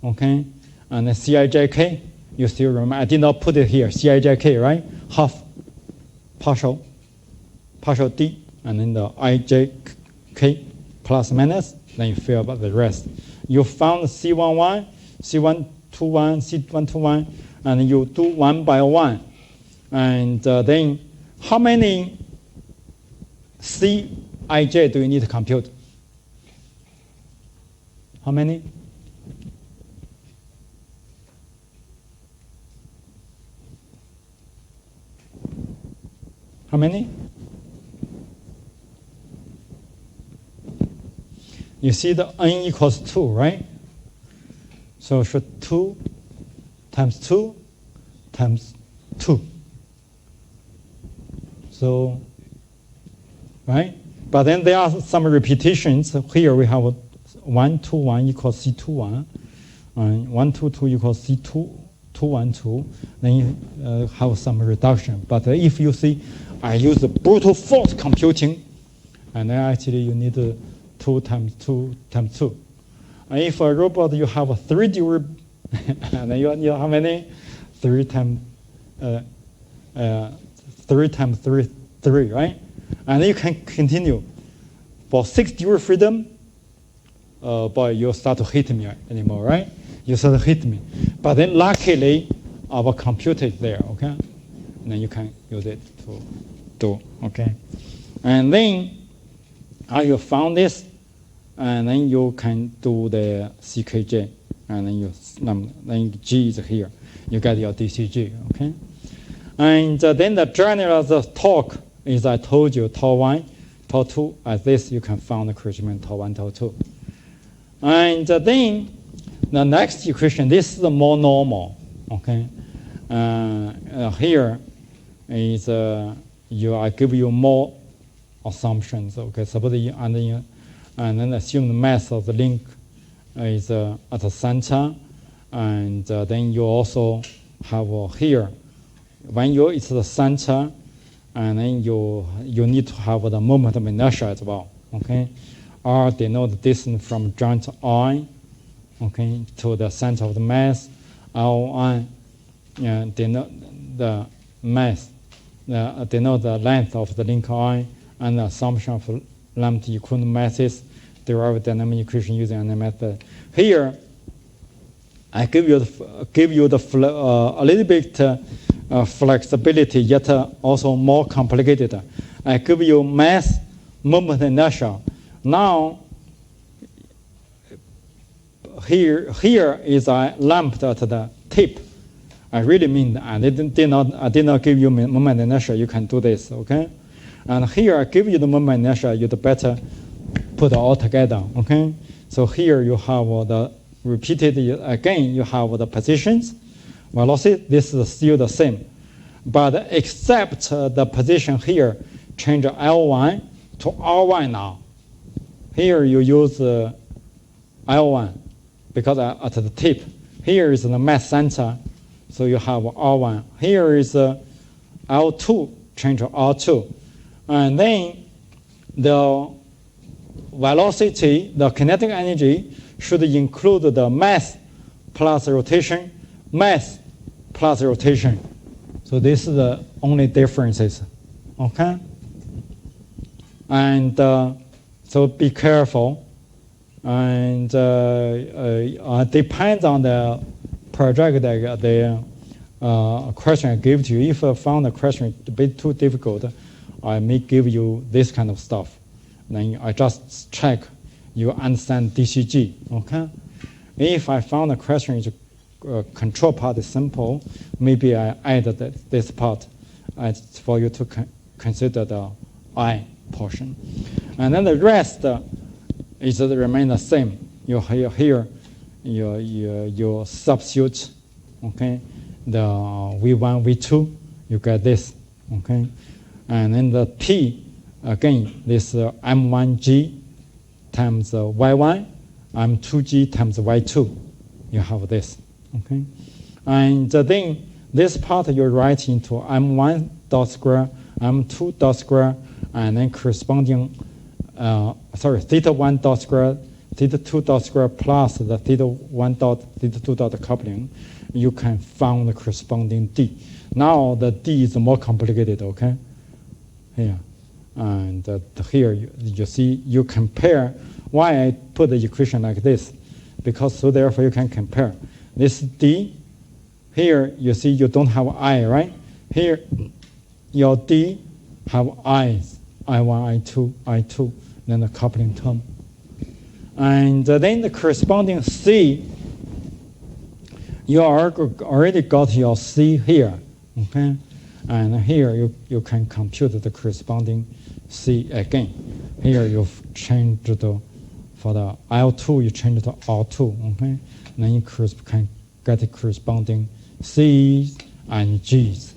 okay? And theCijk, you still remember, I did not put it here,Cijk, right? Half partial D, and then the Ijk plus minus, then you fill out the rest. You found C11, C121, C121, and you do one by one. And then how many Cij do you need to compute? How many? How many? You see the n equals 2, right? So should 2 times 2 times 2. So, right? But then there are some repetitions. Here we have 1, 2, 1 equals C2, 1. And 1, 2, 2 equals C2, 2, 1, 2. Then you have some reduction. But if you see, I use the brute force computing, and then actually you need 2 times 2 times 2. And if a robot you have a 3D, and then you need how many? 3 times 3, right? And then you can continue. For 6 degree freedom, boy, you start to hit me anymore, right? You start to hit me. But then luckily, our computer is there, okay? And then you can use it to do, okay? And then you found this, and then you can do the CKJ, and then G is here. You get your DCG, okay? And then the general talk is I told you tau 1, tau 2. As this, you can find the corresponding tau 1, tau 2. And then the next equation, this is more normal, okay? Here is I give you more assumptions, okay? Suppose and then assume the mass of the link is at the center, and then you also have here, when it's the center, and then you need to have the moment of inertia as well, okay? R denote the distance from joint I, okay, to the center of the mass. L1 denote the mass, denote the length of the link I, and the assumption of lambda equivalent masses, derive dynamic equation using any method. Here, I give you a little bit flexibility, yet also more complicated. I give you mass, moment, inertia. Now, here is a lambda at the tip. I really mean that. I did not give you moment inertia. You can do this, okay? And here I give you the moment inertia. You'd better put it all together, okay? So here you have the repeated again. You have the positions, velocity. This is still the same, but except the position here change L1 to R1 now. Here you use L1 because at the tip. Here is the mass center, so you have R1. Here is L2, change to R2. And then the velocity, the kinetic energy, should include the mass plus rotation, mass plus rotation. So this is the only differences, okay? And so be careful, and depends on the project, the question I give to you. If I found the question a bit too difficult, I may give you this kind of stuff. Then I just check you understand DCG, okay? If I found the question is control part is simple, maybe I add this part for you to consider the I portion. And then the rest is remain the same. You here you substitute, okay, the V1, V2, you get this, okay? And then the T, again, this M1G times Y1, M2G times Y2, you have this, okay? And then this part you write into M1 dot square, M2 dot square, and then corresponding, theta 1 dot square, theta 2 dot square plus the theta 1 dot, theta 2 dot coupling, you can find the corresponding D. Now the D is more complicated, okay? Here. And here you see, you compare. Why I put the equation like this? Because so therefore you can compare. This D, here you see you don't have I, right? Here your D have I's, I1, I2, I2, then the coupling term. And then the corresponding C, you already got your C here, okay? And here you can compute the corresponding C again. Here you've changed for the L2, you change to R2, okay? Then you can get the corresponding C's and G's,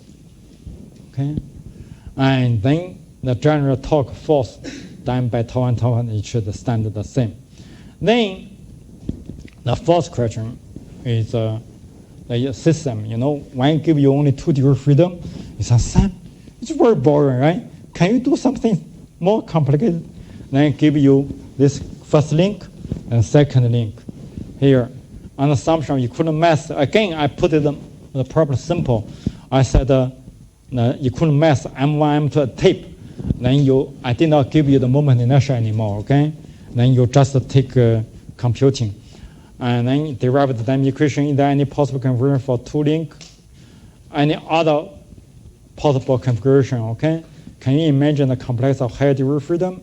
okay? And then the general torque force done by tau 1, tau 1, it should stand the same. Then the fourth question is the system. When I give you only 2 degree freedom, it's a Sam. It's very boring, right? Can you do something more complicated? Then I give you this first link and second link here. On assumption you couldn't math, again I put it the problem simple. I said you couldn't math M1, M2 tape. Then I did not give you the moment inertia anymore, okay? Then you just take computing. And then derive the dynamic equation. Is there any possible configuration for 2 link? Any other possible configuration, okay? Can you imagine the complex of higher degree freedom?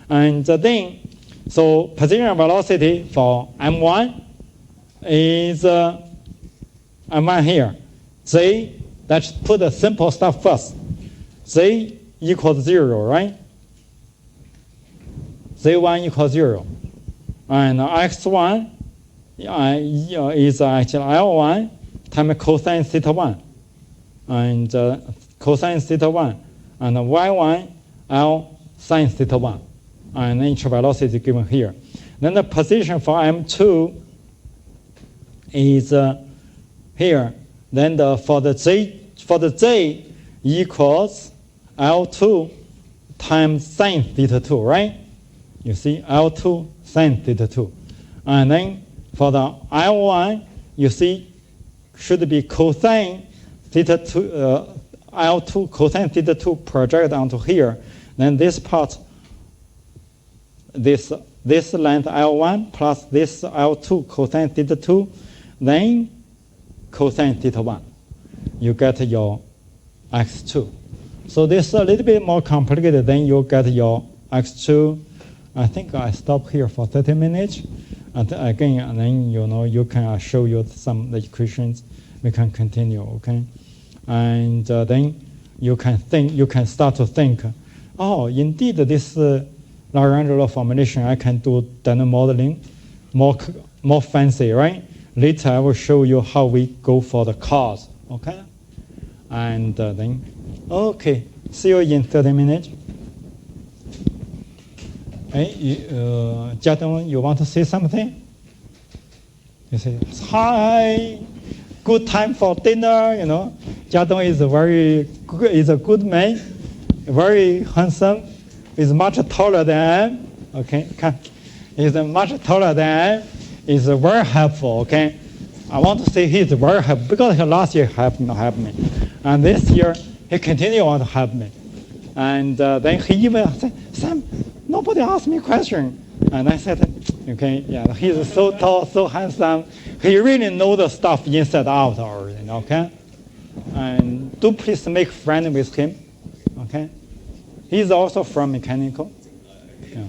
And then, so position and velocity for M1 is M1 here. Z, let's put the simple stuff first. Z equals 0, right? Z1 equals 0. And X1 is actually L1 times cosine theta 1. And cosine theta 1. And Y1 L sine theta 1. And initial velocity is given here. Then the position for M2 is here. Then for the Z equals L2 times sine theta 2, right? You see L2 sine theta 2. And then for the L1, you see should be cosine theta 2, L2 cosine theta 2 project onto here. Then this part, this length L1 plus this L2 cosine theta 2, then cosine theta 1. You get your X2. So this is a little bit more complicated. Then you get your X2. I think I stop here for 30 minutes. And again, and then you can show you some the equations. We can continue, okay? And then you can start to think, oh, indeed, this Lagrange formulation, I can do dynamic modeling more fancy, right? Later, I will show you how we go for the cause, okay? And then, okay, see you in 30 minutes. Jiadong, you want to say something? You say, hi, good time for dinner, Jiadong is a good man, very handsome, is much taller than I am, okay? He's much taller than I am, is very helpful, okay? I want to say he's very helpful because last year helped me. And this year, he continued to help me. And then he even said, Sam, nobody asked me a question. And I said, okay, yeah, he's so tall, so handsome. He really knows the stuff inside out already, okay? And do please make friends with him, okay? He's also from mechanical. Yeah.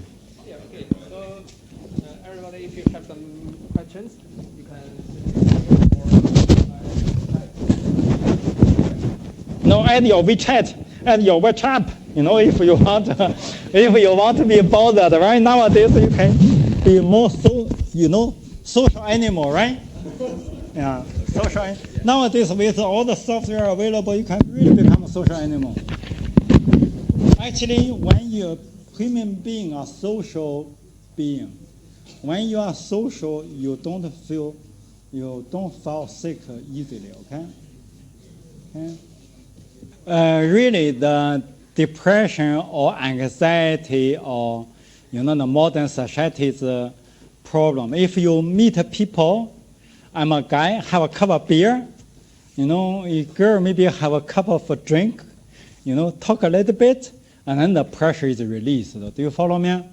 Yeah, okay. So everybody, if you have some questions, you can. No, add your WeChat, add your WhatsApp. If you want to be bothered, right? Nowadays you can be more social animal, right? Yeah, social. Nowadays with all the software available, you can really become a social animal. Actually, when you're human being, a social being, when you are social, you don't fall sick easily. Okay. Really, the depression or anxiety or the modern society's problem. If you meet people, I'm a guy, have a cup of beer, a girl maybe have a cup of drink, talk a little bit, and then the pressure is released. Do you follow me?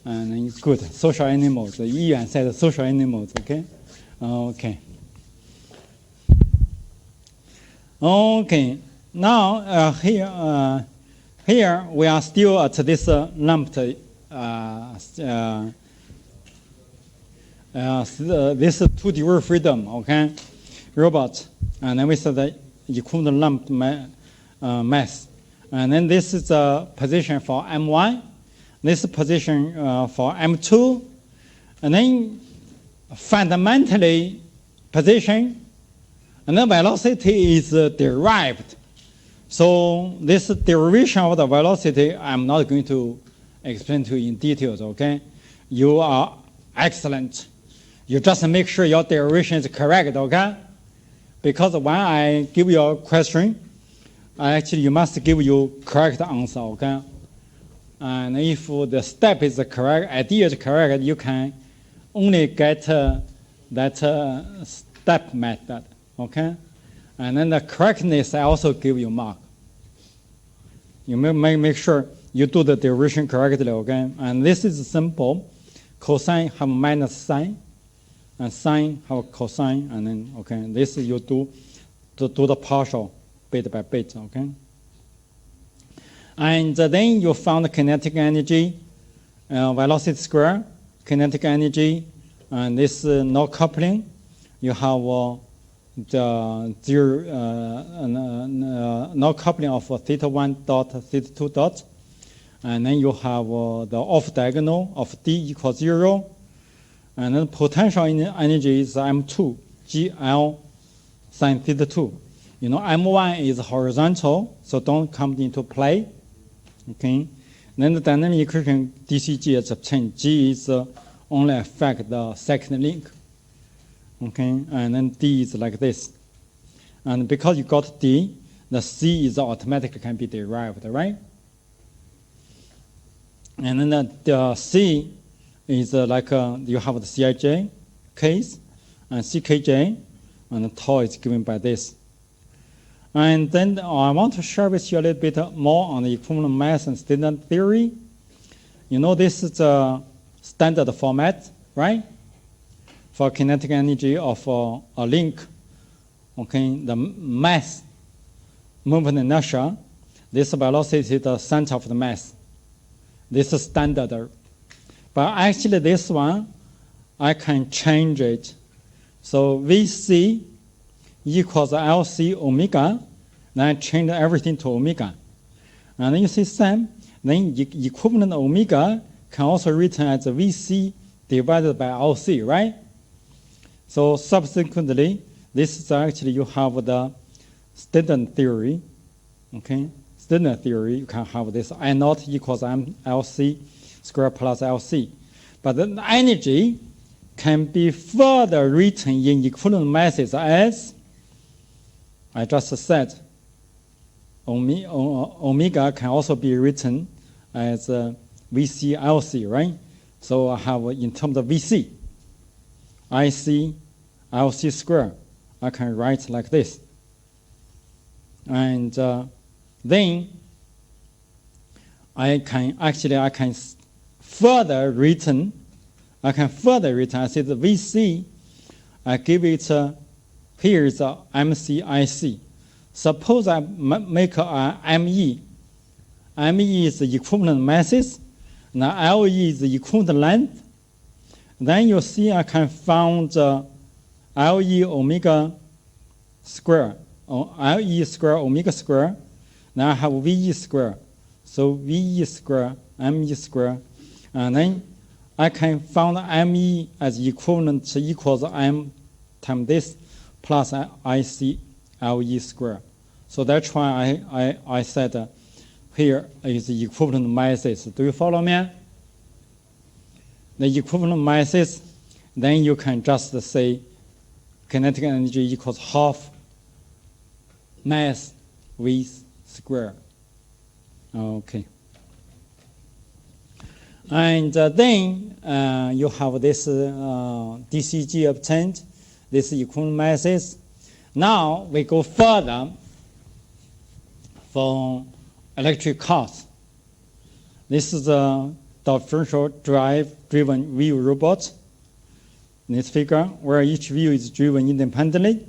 And then it's good. Social animals. Ian said social animals, okay? Okay. Okay. Now, here we are still at this lumped, this 2 degree freedom, okay, robot. And then we said that equivalent lumped mass. And then this is the position for M1. This position for M2. And then fundamentally position. And then velocity is derived. So this derivation of the velocity, I'm not going to explain to you in details, okay? You are excellent. You just make sure your derivation is correct, okay? Because when I give you a question, you must give you correct answer, okay? And if the step is correct, idea is correct, you can only get that step method, okay? And then the correctness I also give you mark. You make sure you do the derivation correctly, okay? And this is simple. Cosine have minus sine, and sine have cosine, and then, okay, this you do to do the partial bit by bit, okay? And then you found kinetic energy, velocity square, kinetic energy, and this no coupling. You have the no coupling of theta 1 dot, theta 2 dot. And then you have the off diagonal of D equals 0. And then potential energy is M2, GL sine theta 2. You know, M1 is horizontal, so don't come into play. Okay. Then the dynamic equation dCg is obtained. G is only affect the second link. Okay. And then D is like this. And because you got D, the C is automatically can be derived, right? And then the C is like you have the Cij case and Ckj, and the tau is given by this. And then I want to share with you a little bit more on the equivalent mass and standard theory. You know, this is a standard format, right? For kinetic energy of a link. Okay, the mass, movement inertia, this velocity is the center of the mass. This is standard. But actually this one, I can change it. So VC equals LC omega, then I change everything to omega. And then you see same, then equivalent omega can also written as VC divided by LC, right? So subsequently, this is actually you have the standard theory, okay? Standard theory, you can have this I naught equals LC square plus LC. But the energy can be further written in equivalent masses as, I just said, omega can also be written as VC LC, right? So I have in terms of VC, IC LC square, I can write like this. And then I can further written, I say the VC, I give it, here is a MCIC. Suppose I make a ME. ME is the equivalent masses, now LE is the equivalent length. Then you see I can find LE omega square, or LE square omega square. Now I have VE square. So VE square, ME square. And then I can find ME as equivalent equals M times this plus IC LE square. So that's why I said here is the equivalent masses. Do you follow me? The equivalent masses, then you can just say kinetic energy equals half mass V square. Okay. And then you have this dCg obtained, this equivalent masses. Now we go further for electric cars. This is a differential drive-driven wheel robot. In this figure, where each wheel is driven independently.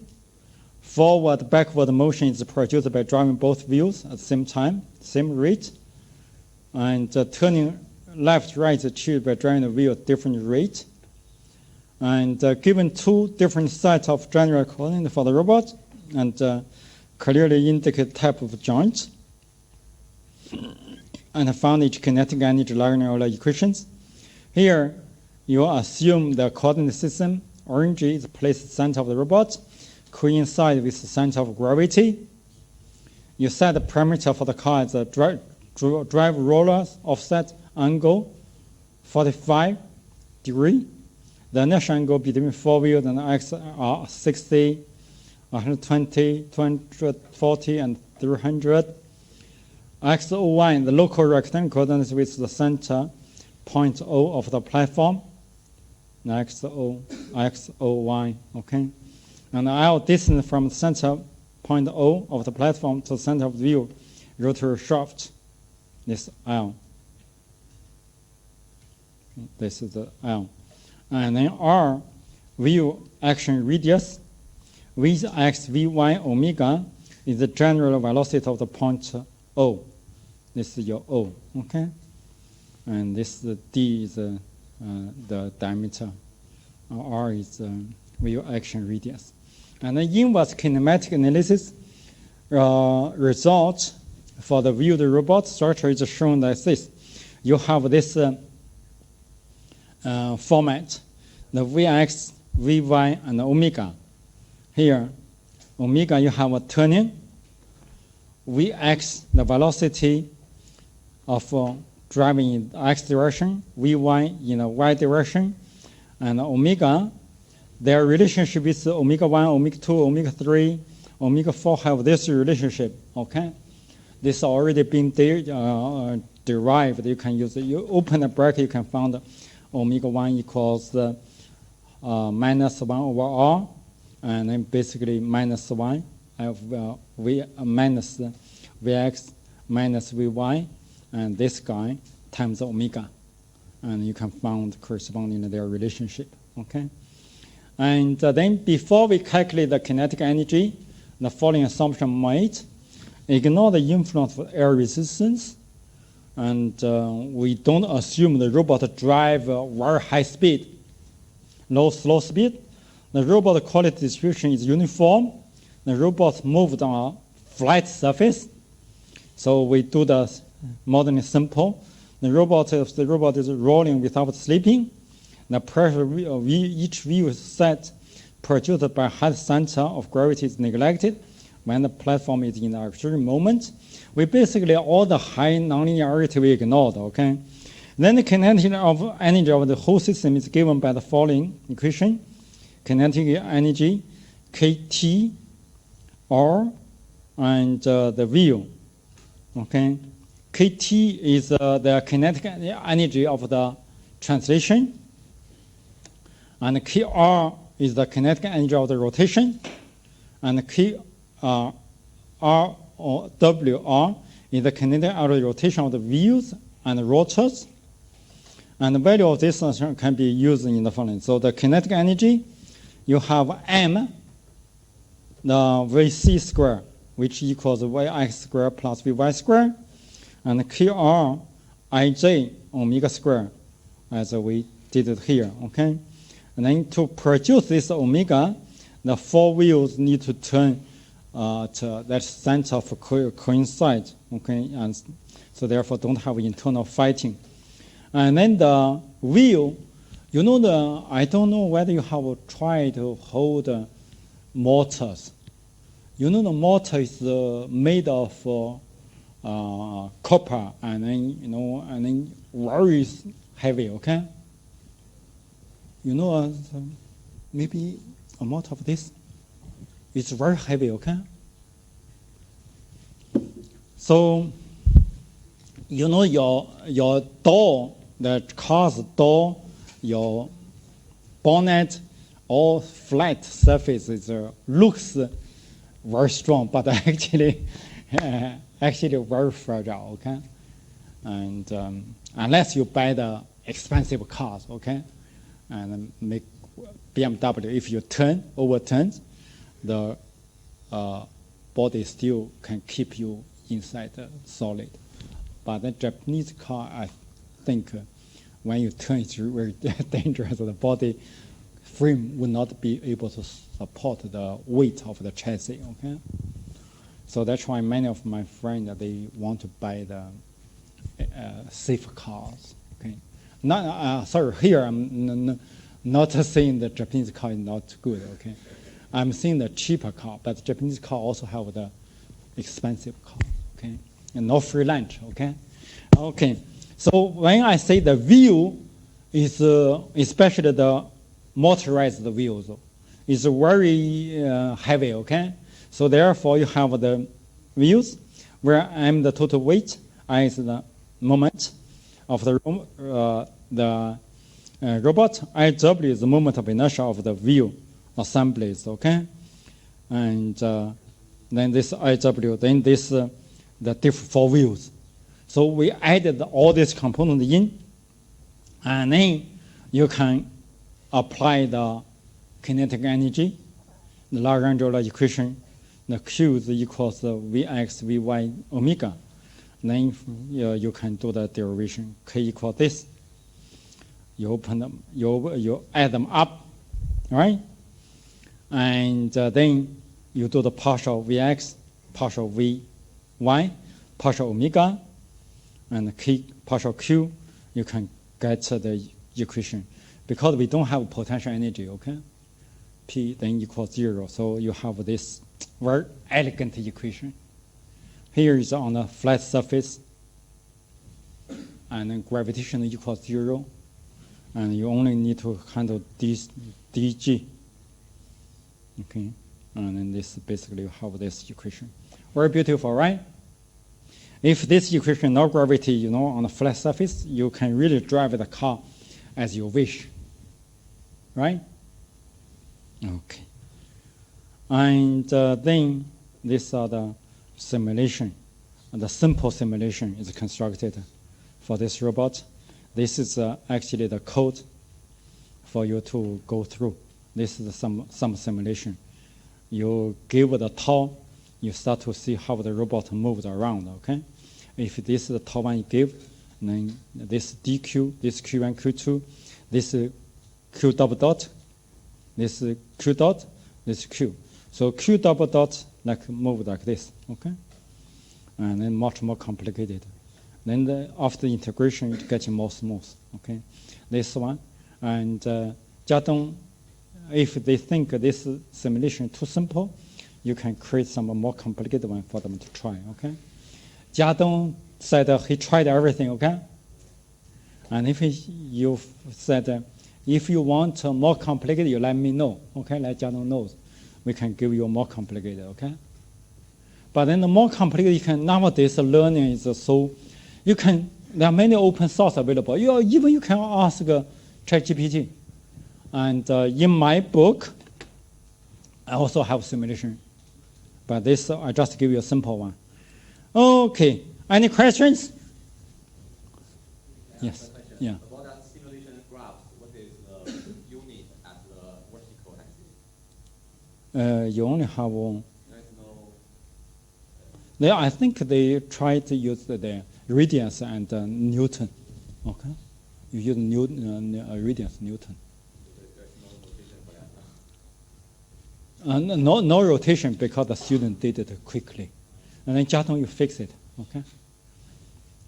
Forward, backward motion is produced by driving both wheels at the same time, same rate. And turning left, right is achieved by driving the wheel at different rate. And given two different sets of general coordinates for the robot, and clearly indicate type of joint and found its kinetic energy linear equations. Here, you assume the coordinate system. Orange is placed center of the robot, coincide with the center of gravity. You set the parameter for the car as a drive roller offset angle 45 degree. The initial angle between four wheels and X are 60, 120, 240, and 300. XO1, the local rectangle coordinates with the center point O of the platform. XO1, okay? And L distance from the center point O of the platform to the center of the wheel rotor shaft. This L. This is the L. And then R, wheel action radius, with x, vy, omega is the general velocity of the point O. This is your O, okay? And this D is the diameter. R is wheel action radius. And the inverse kinematic analysis result for the wheeled robot structure is shown like this. You have this format, the Vx, Vy, and omega. Here, omega, you have a turning. Vx, the velocity of driving in the x direction, Vy in the y direction, and omega, their relationship with omega 1, omega 2, omega 3, omega 4 have this relationship, okay? This already been derived. You can use it. You open the bracket, you can find omega 1 equals minus 1 over r, and then basically minus 1 of minus Vx minus Vy, and this guy times omega. And you can find corresponding to their relationship, okay? And then before we calculate the kinetic energy, the following assumption made: ignore the influence of air resistance, and we don't assume the robot drive very high speed, slow speed. The robot quality distribution is uniform. The robot moved on a flat surface. So we do the modern simple. The robot is rolling without sleeping. The pressure of each wheel set produced by head center of gravity is neglected when the platform is in the extreme moment. We basically, all the high nonlinearity we ignored, okay? Then the kinetic energy of the whole system is given by the following equation. Kinetic energy, Kt, R, and the wheel, okay? Kt is the kinetic energy of the translation, and Kr is the kinetic energy of the rotation, and R or Wr is the kinetic energy of the rotation of the wheels and the rotors. And the value of this can be used in the following. So the kinetic energy, you have m, the Vc square, which equals Vx square plus Vy square, and Kr Ij omega square, as we did it here, okay? And then to produce this omega, the four wheels need to turn to that center of coincide, okay? And so therefore don't have internal fighting. And then the wheel, you know, I don't know whether you have tried to hold motors. You know, the motor is made of copper, and then, you know, and then very heavy, okay? You know, maybe a motor of this, it's very heavy, okay? So, you know, your door, the car's door, your bonnet, all flat surfaces looks very strong, but actually very fragile, okay? And unless you buy the expensive cars, okay? And make BMW, if you overturn, the body still can keep you inside the solid. But the Japanese car, I think, when you turn, it's very dangerous. The body frame will not be able to support the weight of the chassis, okay? So that's why many of my friends, they want to buy the safe cars. Okay. Sorry, here I'm not saying the Japanese car is not good. Okay. I'm saying the cheaper car, but Japanese car also have the expensive car. Okay. And no free lunch. Okay. Okay. So when I say the wheel is especially the motorized wheels is very heavy. Okay. So therefore you have the wheels where M the total weight, I is the moment of the robot, IW is the moment of inertia of the wheel assemblies, okay? And then this IW, then this the diff for wheels. So we added all these components in, and then you can apply the kinetic energy, the Lagrange equation. The Q is equals Vx, Vy, omega. Then you can do the derivation. K equals this. You open them, you add them up, right? And then you do the partial Vx, partial Vy, partial omega, and K, partial Q. You can get the equation. Because we don't have potential energy, okay? P then equals 0. So you have this very elegant equation. Here is on a flat surface, and then gravitation equals 0, and you only need to handle this dg. Okay, and then this basically you have this equation. Very beautiful, right? If this equation no gravity, on a flat surface, you can really drive the car as you wish, right? Okay. And then these are the simulation. And the simple simulation is constructed for this robot. This is actually the code for you to go through. This is some simulation. You give the tau, you start to see how the robot moves around, okay? If this is the tau one you give, then this dq, this q1, q2, this q double dot, this q dot, this q. So q double dot move like this, okay? And then much more complicated. Then after integration, it gets more smooth, okay? This one. And Jiadong, if they think this simulation too simple, you can create some more complicated one for them to try, okay? Jiadong said he tried everything, okay? And if you said, if you want more complicated, you let me know, okay? Let Jiadong know. We can give you more complicated, okay? But then the more complicated, nowadays learning is so, there are many open source available. Even you can ask ChatGPT. And in my book, I also have simulation. But this, I just give you a simple one. Okay, any questions? Yes, yeah. About that simulation graphs, what is the unit at the vertical axis? You only have one. There is no... I think they try to use the radians and Newton. Okay, you use radians, Newton. There's no rotation for that. No rotation because the student did it quickly, and then Jiadong you fix it. Okay.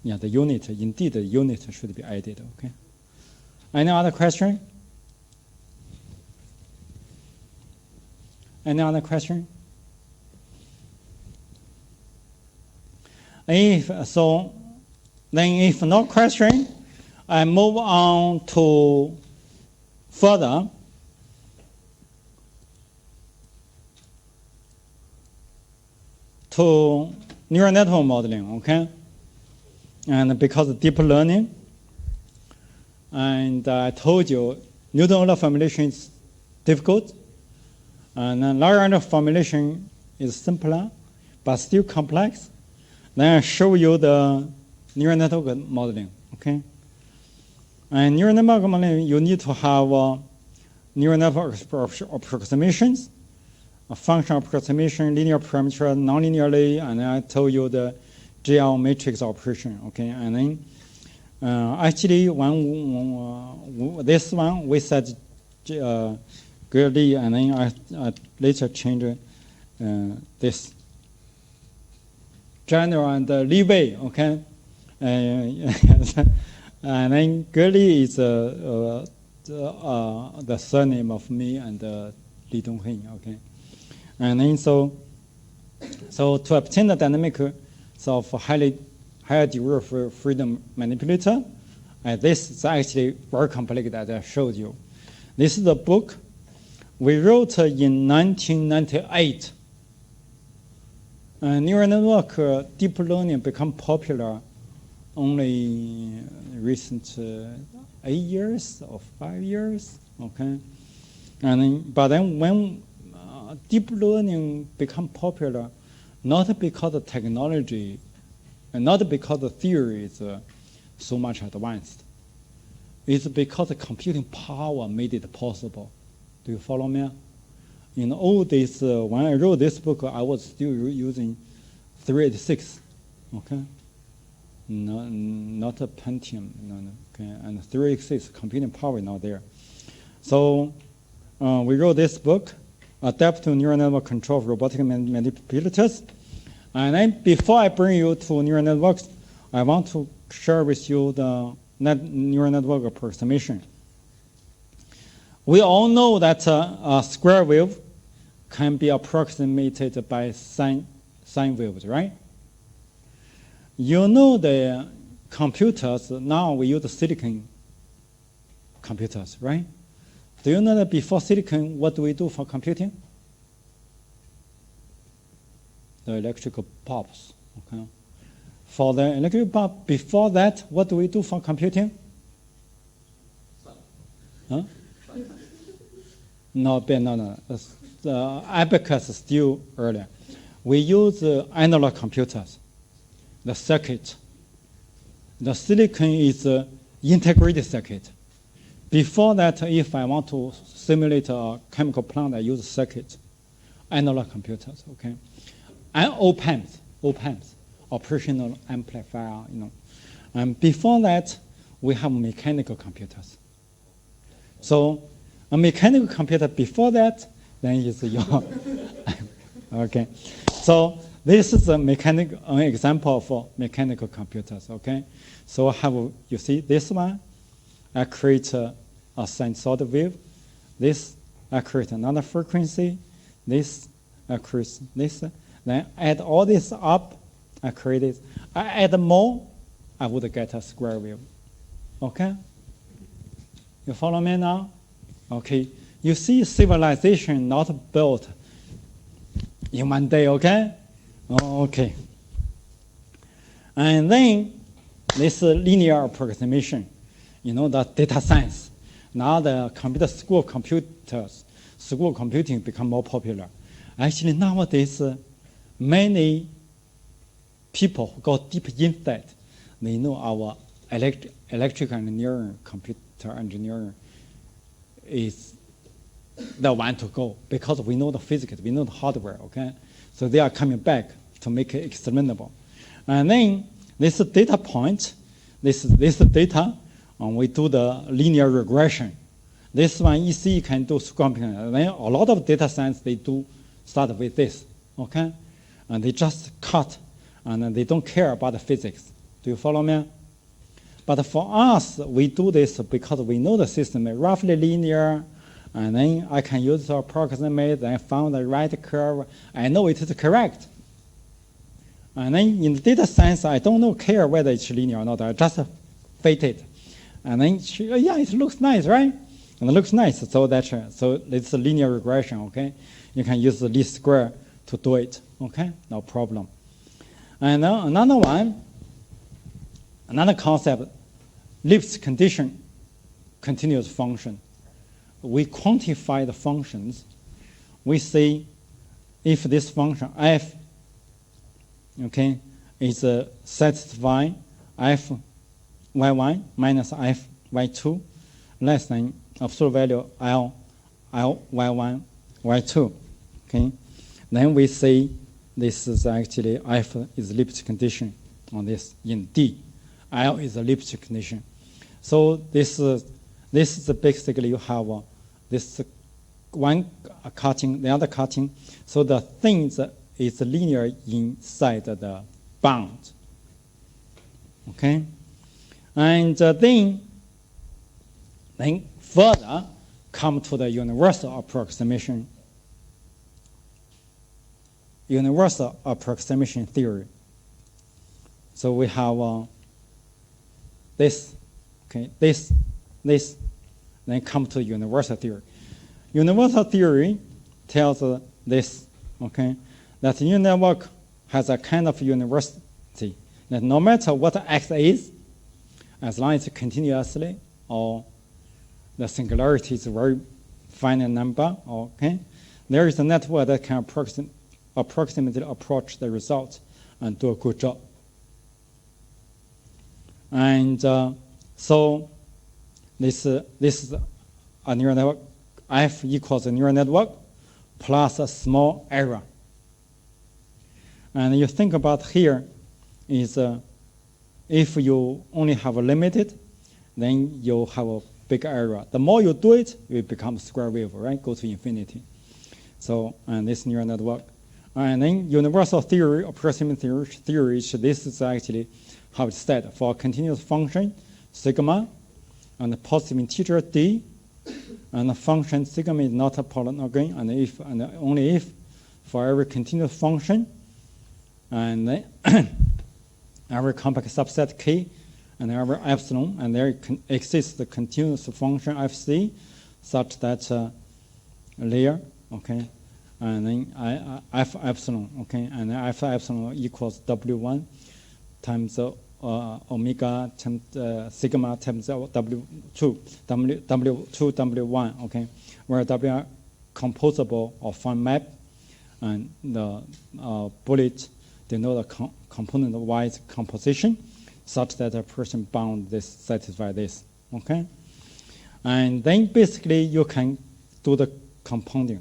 Yeah, the unit indeed the unit should be added. Okay. Any other question? Any other question? If so, then if no question, I move on to further. To neural network modeling, okay? And because of deep learning, and I told you Newton-Euler formulation is difficult, and then Lagrange formulation is simpler, but still complex. Then I show you the neural network modeling, okay? And neural network modeling, you need to have neural network approximations, a function approximation, linear parameter, nonlinearly, and then I told you the GL matrix operation, okay? And then actually, this one we said Gerli, and then I later changed this. General and Li, okay? And then Gurley is the surname of me and Li Donghui, okay? And then so to obtain the dynamic of higher degree of freedom manipulator, this is actually very complicated, as I showed you. This is a book we wrote in 1998. Neural network, deep learning become popular only recent 8 years or 5 years, okay? But then when deep learning become popular, not because the technology, and not because the theory is so much advanced. It's because the computing power made it possible. Do you follow me? In all this, when I wrote this book, I was still using 386, okay? Not a Pentium, no, okay? And 386 computing power is not there. So we wrote this book, Adaptive Neural Network Control of Robotic Manipulators. And then before I bring you to neural networks, I want to share with you the neural network approximation. We all know that a square wave can be approximated by sine waves, right? You know the computers, now we use silicon computers, right? Do you know that before silicon, what do we do for computing? The electrical bulbs, okay? For the electrical bulb, before that, what do we do for computing? Huh? No. The abacus is still earlier. We use analog computers, the circuit. The silicon is integrated circuit. Before that, if I want to simulate a chemical plant, I use circuit, analog computers, okay? And op-amps, operational amplifier, you know. And before that, we have mechanical computers. So a mechanical computer before that, then is your, okay. So this is an example for mechanical computers, okay? So you see this one, I create a sinusoidal wave. This, I create another frequency. This, I create this. Then add all this up, I create this. I add more, I would get a square wave. Okay? You follow me now? Okay. You see civilization not built in one day, okay? Okay. And then this linear approximation, you know, the data science. Now the school computing become more popular. Actually, nowadays, many people who got deep insight, they know our electrical engineering, computer engineering is the one to go because we know the physics, we know the hardware, okay? So they are coming back to make it explainable. And then this data point, this data, we do the linear regression. This one EC can do supercomputing. And then a lot of data science, they do start with this, okay? And they just cut, and they don't care about the physics. Do you follow me? But for us, we do this because we know the system is roughly linear, and then I can use to approximate, then found the right curve. I know it is correct. And then in data science, I don't care whether it's linear or not. I just fit it. And then, yeah, it looks nice, right? And it looks nice, so it's a linear regression, okay? You can use the least square to do it, okay? No problem. And now another concept, Lipschitz condition, continuous function. We quantify the functions. We say if this function f, okay, is satisfying f y1 minus f y2 less than absolute value l y1 y2, okay, then we say this is actually f is Lipschitz condition on this in D. L is a Lipschitz condition. So this is basically you have this one cutting, the other cutting. So the thing is linear inside the bound. Okay, and then further come to the universal approximation. Universal approximation theory. So we have this, okay, this, then come to universal theory. Universal theory tells this, okay, that the network has a kind of universality, that no matter what X is, as long as it's continuously or the singularity is a very finite number, okay, there is a network that can approximately approach the result and do a good job. And so this is a neural network. F equals a neural network plus a small error. And you think about here is if you only have a limited, then you have a big error. The more you do it, it becomes square wave, right? Go to infinity. So, and this neural network. And then universal theory, approximation theory, this is actually how it's said for a continuous function, sigma, and a positive integer d, and the function sigma is not a polynomial, and if and only if for every continuous function, and then every complex subset k, and every epsilon, and there exists the continuous function fc, such that layer, okay, and then f epsilon, okay, and f epsilon equals w1 times omega times sigma times w2, w2, w1, okay, where w are composable or fine map, and the bullet denote the component-wise composition, such that a person bound this satisfy this, okay, and then basically you can do the compounding,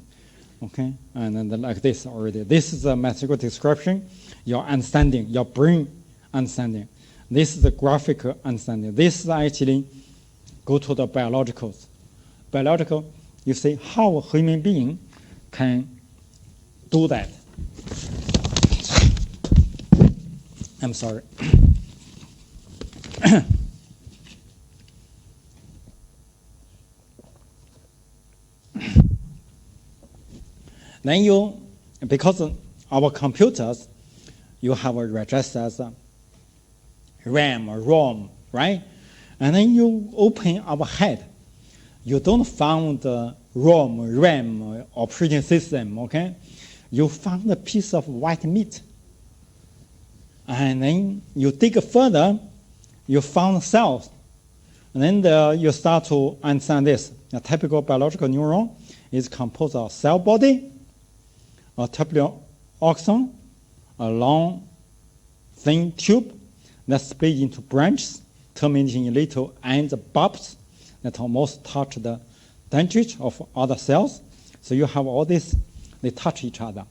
okay, and then like this already. This is a mathematical description, your understanding, your brain understanding. This is the graphical understanding. This is actually go to the biologicals. Biological, you see how a human being can do that. I'm sorry. Then you, because our computers, you have a registers, RAM or ROM, right? And then you open our head. You don't find ROM, RAM, operating system, okay? You found a piece of white meat. And then you dig further, you found cells. And then you start to understand this. A typical biological neuron is composed of cell body, a tubular axon, a long, thin tube that split into branches, terminating in little end bulbs that almost touch the dendrite of other cells. So you have all this, they touch each other.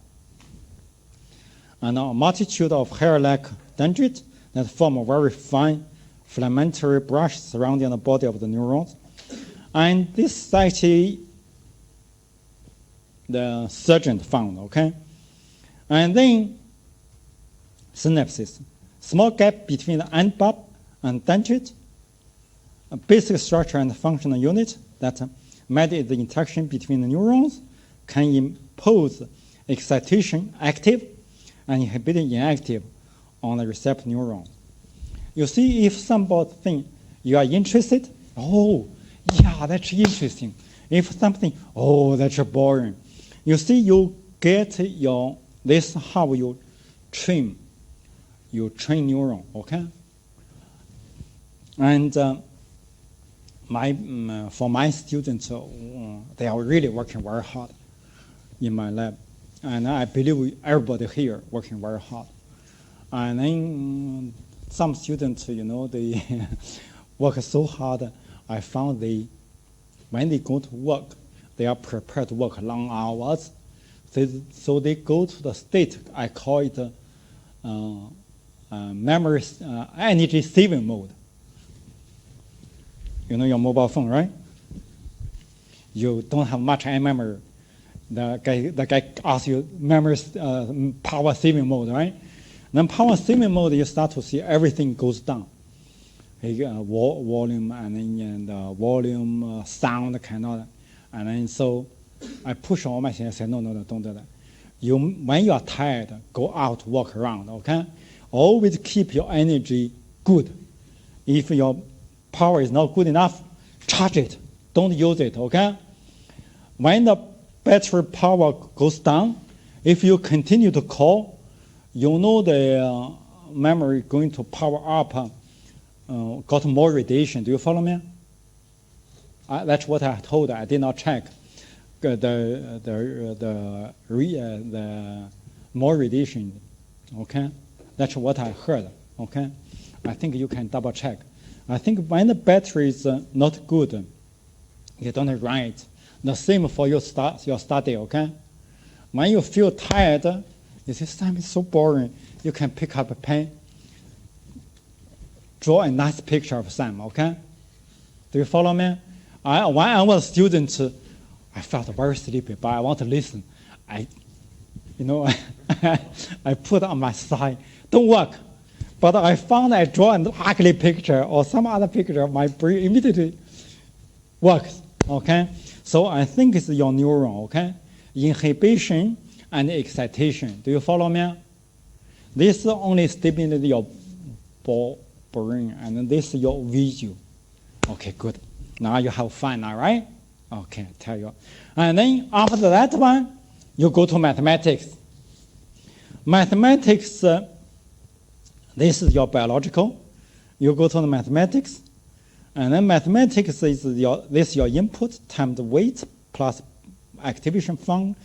And a multitude of hair-like dendrites that form a very fine filamentary brush surrounding the body of the neurons. And this is actually the surgeon found, okay? And then synapses. Small gap between the end bulb and dendrite, a basic structure and functional unit that mediate the interaction between the neurons, can impose excitation active and inhibit inactive on the receptor neuron. You see, if somebody thinks you are interested, oh, yeah, that's interesting. If something, oh, that's boring. You see, you get this how you train neuron, okay? And for my students, they are really working very hard in my lab. And I believe everybody here working very hard. And then some students, they work so hard. I found when they go to work, they are prepared to work long hours. So they go to the state, I call it memory energy saving mode. You know your mobile phone, right? You don't have much memory. The guy asks you memory power saving mode, right? Then power saving mode, you start to see everything goes down. Volume and then the volume, sound cannot. And then so I push all my things. I say, no, don't do that. When you are tired, go out, walk around, okay? Always keep your energy good. If your power is not good enough, charge it. Don't use it, okay? When the battery power goes down, if you continue to call, you know the memory going to power up, got more radiation. Do you follow me? That's what I told. I did not check the more radiation. Okay, that's what I heard. Okay, I think you can double check. I think when the battery is not good, you don't run it. The same for your study. Okay, when you feel tired, you say Sam is so boring. You can pick up a pen, draw a nice picture of Sam. Okay, do you follow me? When I was a student, I felt very sleepy, but I want to listen. I put on my side, don't work. But I found I draw an ugly picture or some other picture, my brain immediately works. Okay, so I think it's your neuron. Okay, inhibition and excitation. Do you follow me? This only stimulates your brain, and this is your visual. Okay, good. Now you have fun, all right? Okay, I tell you. And then after that one, you go to mathematics. Mathematics, this is your biological. You go to the mathematics, and then mathematics is your input times weight plus activation function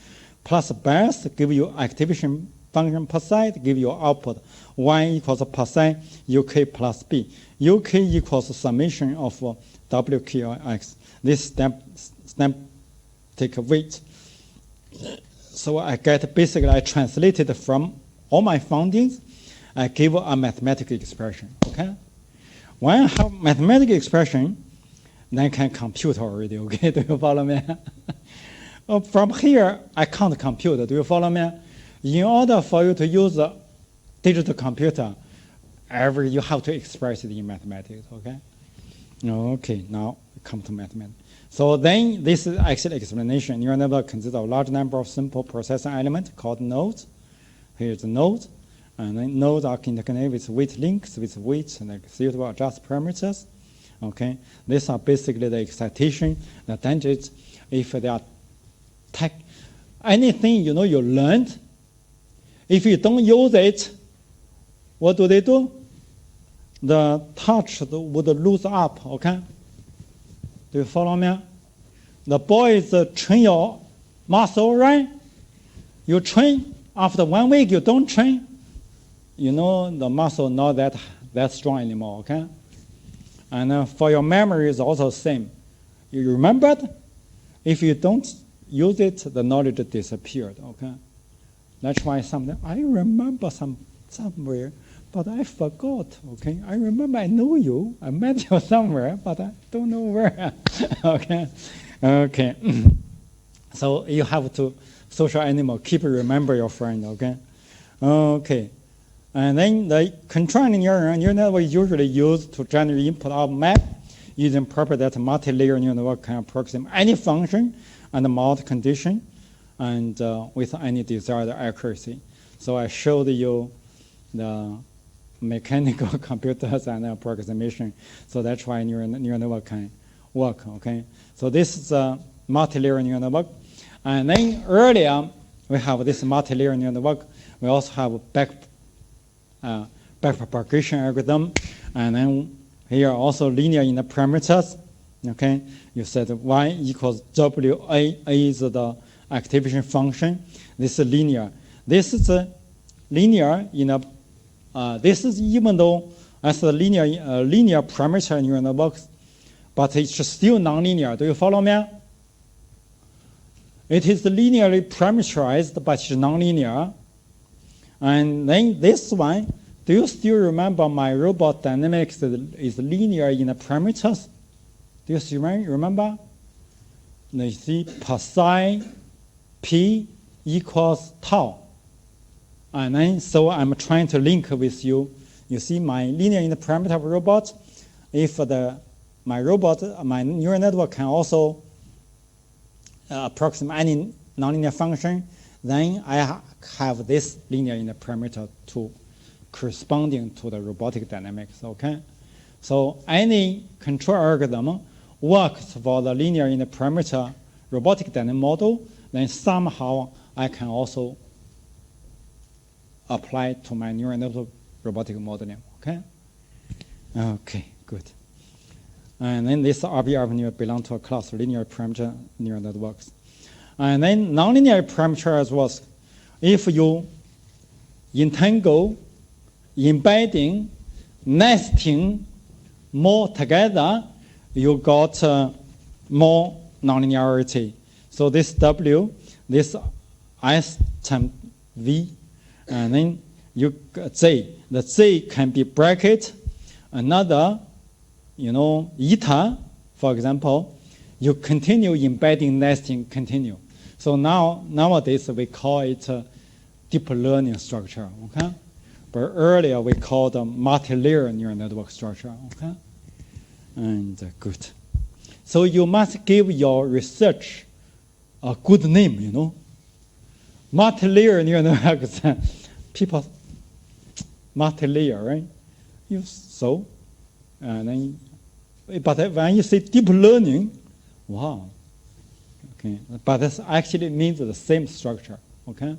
plus bias give you activation function per side, give you output. Y equals percent UK plus B. UK equals summation of WQX. This step take weight. So I get basically I translated from all my findings. I give a mathematical expression. Okay. When I have mathematical expression, then I can compute already. Okay. Do you follow me? From here, I can't compute. Do you follow me? In order for you to use a digital computer, you have to express it in mathematics. Okay. Okay. Now we come to mathematics. So then this is actually explanation. Neural network consists of a large number of simple processing elements called nodes. Here's the node. And then nodes are interconnected with weight links, with weights and suitable adjust parameters. Okay. These are basically the excitation, the tangents. If they are anything you learned, if you don't use it, what do? The touch would lose up, okay? Do you follow me? The boys train your muscle, right? You train, after 1 week you don't train, the muscle not that strong anymore, okay? And for your memory is also the same. You remembered? If you don't use it, the knowledge disappeared, okay? That's why sometimes I remember somewhere, but I forgot, okay? I remember I know you, I met you somewhere, but I don't know where, okay? Okay. So you have to, social animal, keep remember your friend, okay? Okay. And then the controlling neural network is usually used to generate input out map using purpose that multi-layer neural network can approximate any function and mount condition and with any desired accuracy. So I showed you the mechanical computers and approximation. So that's why neural network can work, okay? So this is a multi-layer neural network. And then earlier, we have this multi-layer neural network. We also have backpropagation algorithm. And then here also linear in the parameters, okay? You said y equals WA. A is the activation function. This is linear. This is linear in a, this is even though as a linear parameter neural networks, but it's still nonlinear. Do you follow me? It is linearly parameterized, but it's nonlinear. And then this one, do you still remember my robot dynamics is linear in the parameters? Do you still remember? You see, per psi p equals tau. And then, so I'm trying to link with you. You see my linear interparameter of robot. If my neural network can also approximate any nonlinear function, then I have this linear interparameter to corresponding to the robotic dynamics, okay? So any control algorithm works for the linear interparameter robotic dynamic model, then somehow I can also apply to my neural network robotic modeling, okay? Okay, good. And then this RB belongs to a class linear parameter neural networks. And then nonlinear parameters was if you entangle, embedding, nesting more together, you got more nonlinearity. So this W, this S times V, and then you Z. The Z can be bracket, another, eta, for example. You continue embedding, nesting, continue. So nowadays we call it deep learning structure, okay? But earlier we called multi-layer neural network structure, okay? And good. So you must give your research a good name, Multi-layer neural networks, people, multi-layer, right? And then, but when you say deep learning, wow. Okay, but this actually means the same structure, okay?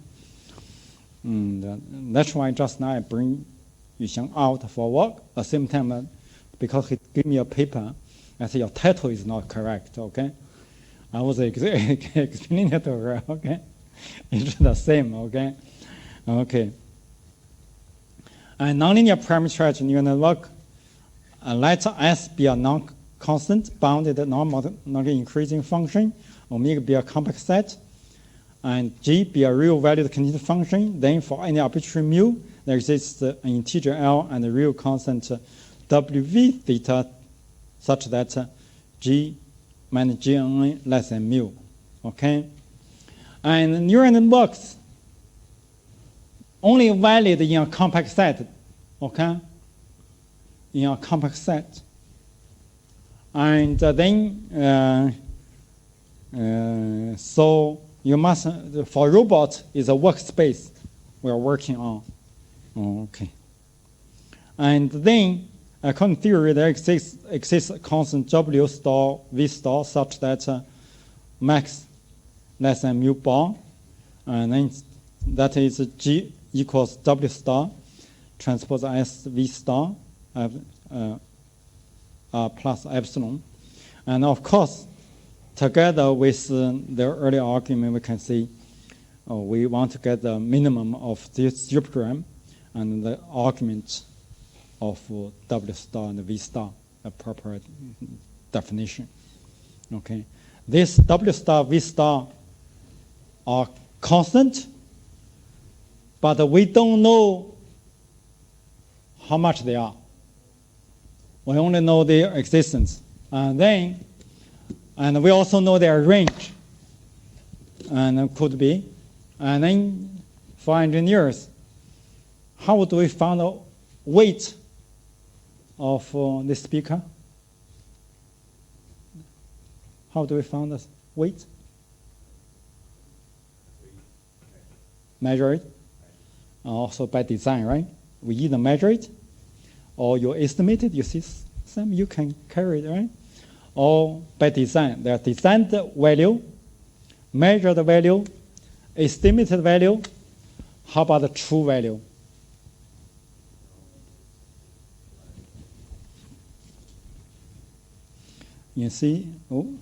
And that's why just now I bring Yuxiang out for work. At the same time, because he gave me a paper, I said, your title is not correct, okay? I was explaining it to her, okay? It's the same, okay? Okay. And nonlinear parameterized neural network, let S be a non-constant bounded non-increasing function, omega be a complex set, and G be a real valued continuous function. Then for any arbitrary mu, there exists an integer L and a real constant WV theta such that G minus GNN less than mu, okay? And neural networks only valid in a complex set, okay? In a complex set. And then, so you must, for robot, is a workspace we're working on. Okay. And then, according to theory, there exists a constant W star, V star, such that max less than mu bar. And then that is G equals W star, transpose S V star, plus epsilon. And of course, together with the earlier argument, we can see we want to get the minimum of this geometry and the argument of W star and V star, a proper definition. Okay, this W star, V star are constant, but we don't know how much they are. We only know their existence. And we also know their range, and could be. And then for engineers, how do we find the weight of the speaker? How do we find the weight? Measure it. Also by design, right? We either measure it, or you estimate it. You see some, you can carry it, right? Or by design, there are designed value, measured value, estimated value. How about the true value? You see, oh,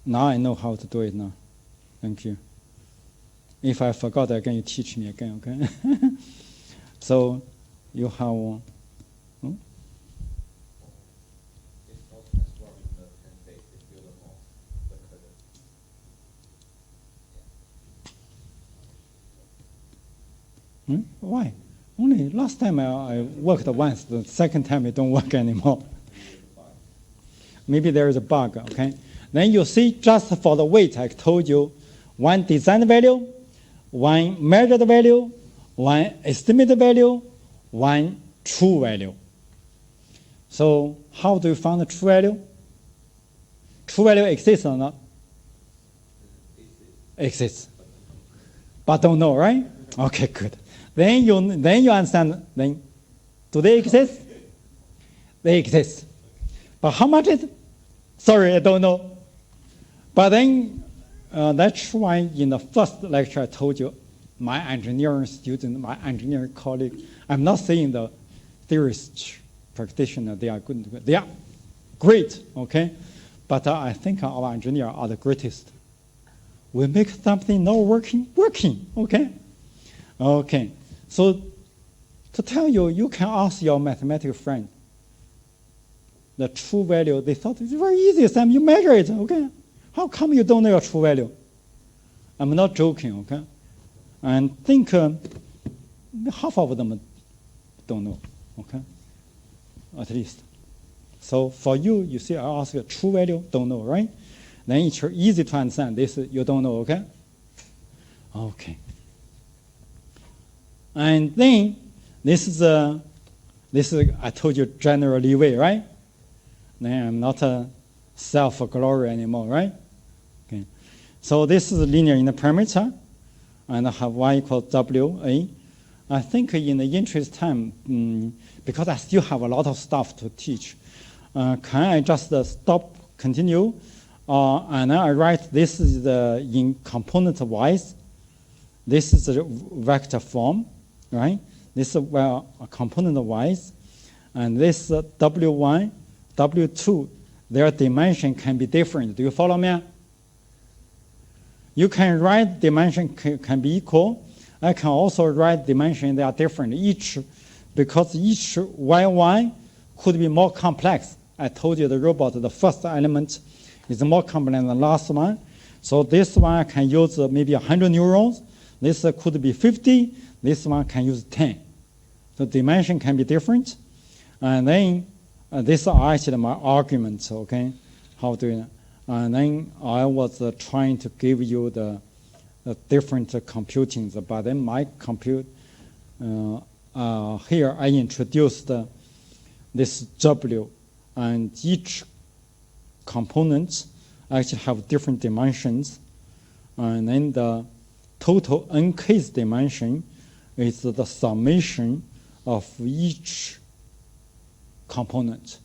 now I know how to do it now. Thank you. If I forgot again, you teach me again, okay? So you have, why? Only last time I worked once. The second time it don't work anymore. Maybe there is a bug, okay? Then you see just for the weight, I told you one design value, one measured value, one estimated value, one true value. So how do you find the true value? True value exists or not? Exists. But don't know, right? Okay, good. Then you understand. Then, do they exist? They exist. But how much is it? Sorry, I don't know. But then that's why in the first lecture I told you, my engineering student, my engineering colleague, I'm not saying the theorist practitioner, they are good. They are great, okay? But I think our engineers are the greatest. We make something not working, okay? Okay, so to tell you, you can ask your mathematical friend the true value. They thought it's very easy, Sam, you measure it, okay? How come you don't know your true value? I'm not joking, okay? And think half of them don't know, okay? At least. So for you, you see, I ask a true value, don't know, right? Then it's easy to understand this, you don't know, okay? Okay. And then this is I told you general leeway, right? Then I'm not a self-glory anymore, right? Okay. So this is linear in the parameter, and I have y equals WA. I think in the interest of time, because I still have a lot of stuff to teach, can I just stop, continue, and then I write this is in component wise. This is the vector form, right? This is component wise, and this W1, W2, their dimension can be different. Do you follow me? You can write dimension can be equal. I can also write dimension they are different because each Y1 could be more complex. I told you the robot, the first element is more complex than the last one. So this one I can use maybe 100 neurons. This could be 50. This one can use 10. So dimension can be different. And then these are actually my arguments, okay? How do you, and then I was trying to give you the different computings, but then my compute, here I introduced this W, and each component actually have different dimensions, and then the total n-case dimension is the summation of each component.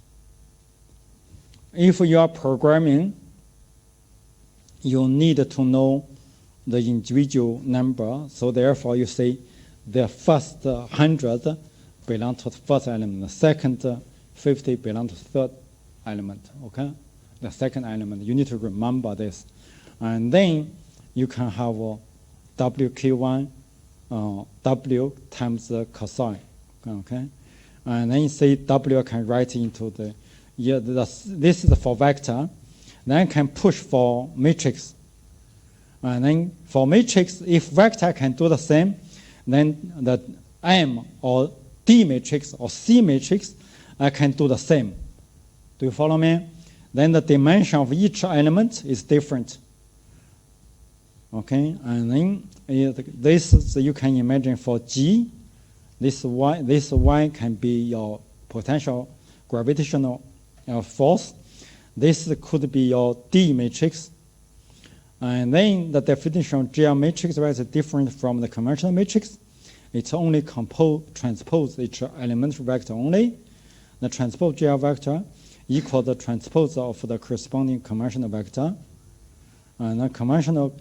If you are programming, you need to know the individual number, so therefore you say the first 100 belong to the first element, the second 50 belong to the third element, okay? The second element, you need to remember this. And then you can have WK1, W times the cosine, okay? And then you say W can write into the, this is for vector. Then I can push for matrix. And then for matrix, if vector can do the same, then the M or D matrix or C matrix, I can do the same. Do you follow me? Then the dimension of each element is different. Okay, and then this is, you can imagine for G, this Y can be your potential gravitational force. This could be your D matrix. And then the definition of GL matrix is different from the conventional matrix. It's only transpose each elementary vector only. The transpose GL vector equals the transpose of the corresponding conventional vector. And the conventional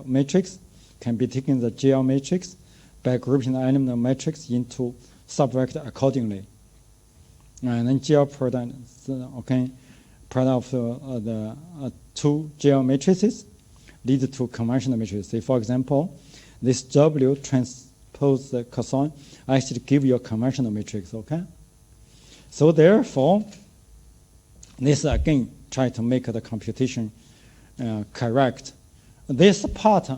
matrix can be taken the GL matrix by grouping the element matrix into subvector accordingly. And then GL product, okay, product of the two GL matrices lead to conventional matrices. Say, for example, this W transpose the cosine actually give you a conventional matrix, okay? So therefore, this again try to make the computation correct. This part,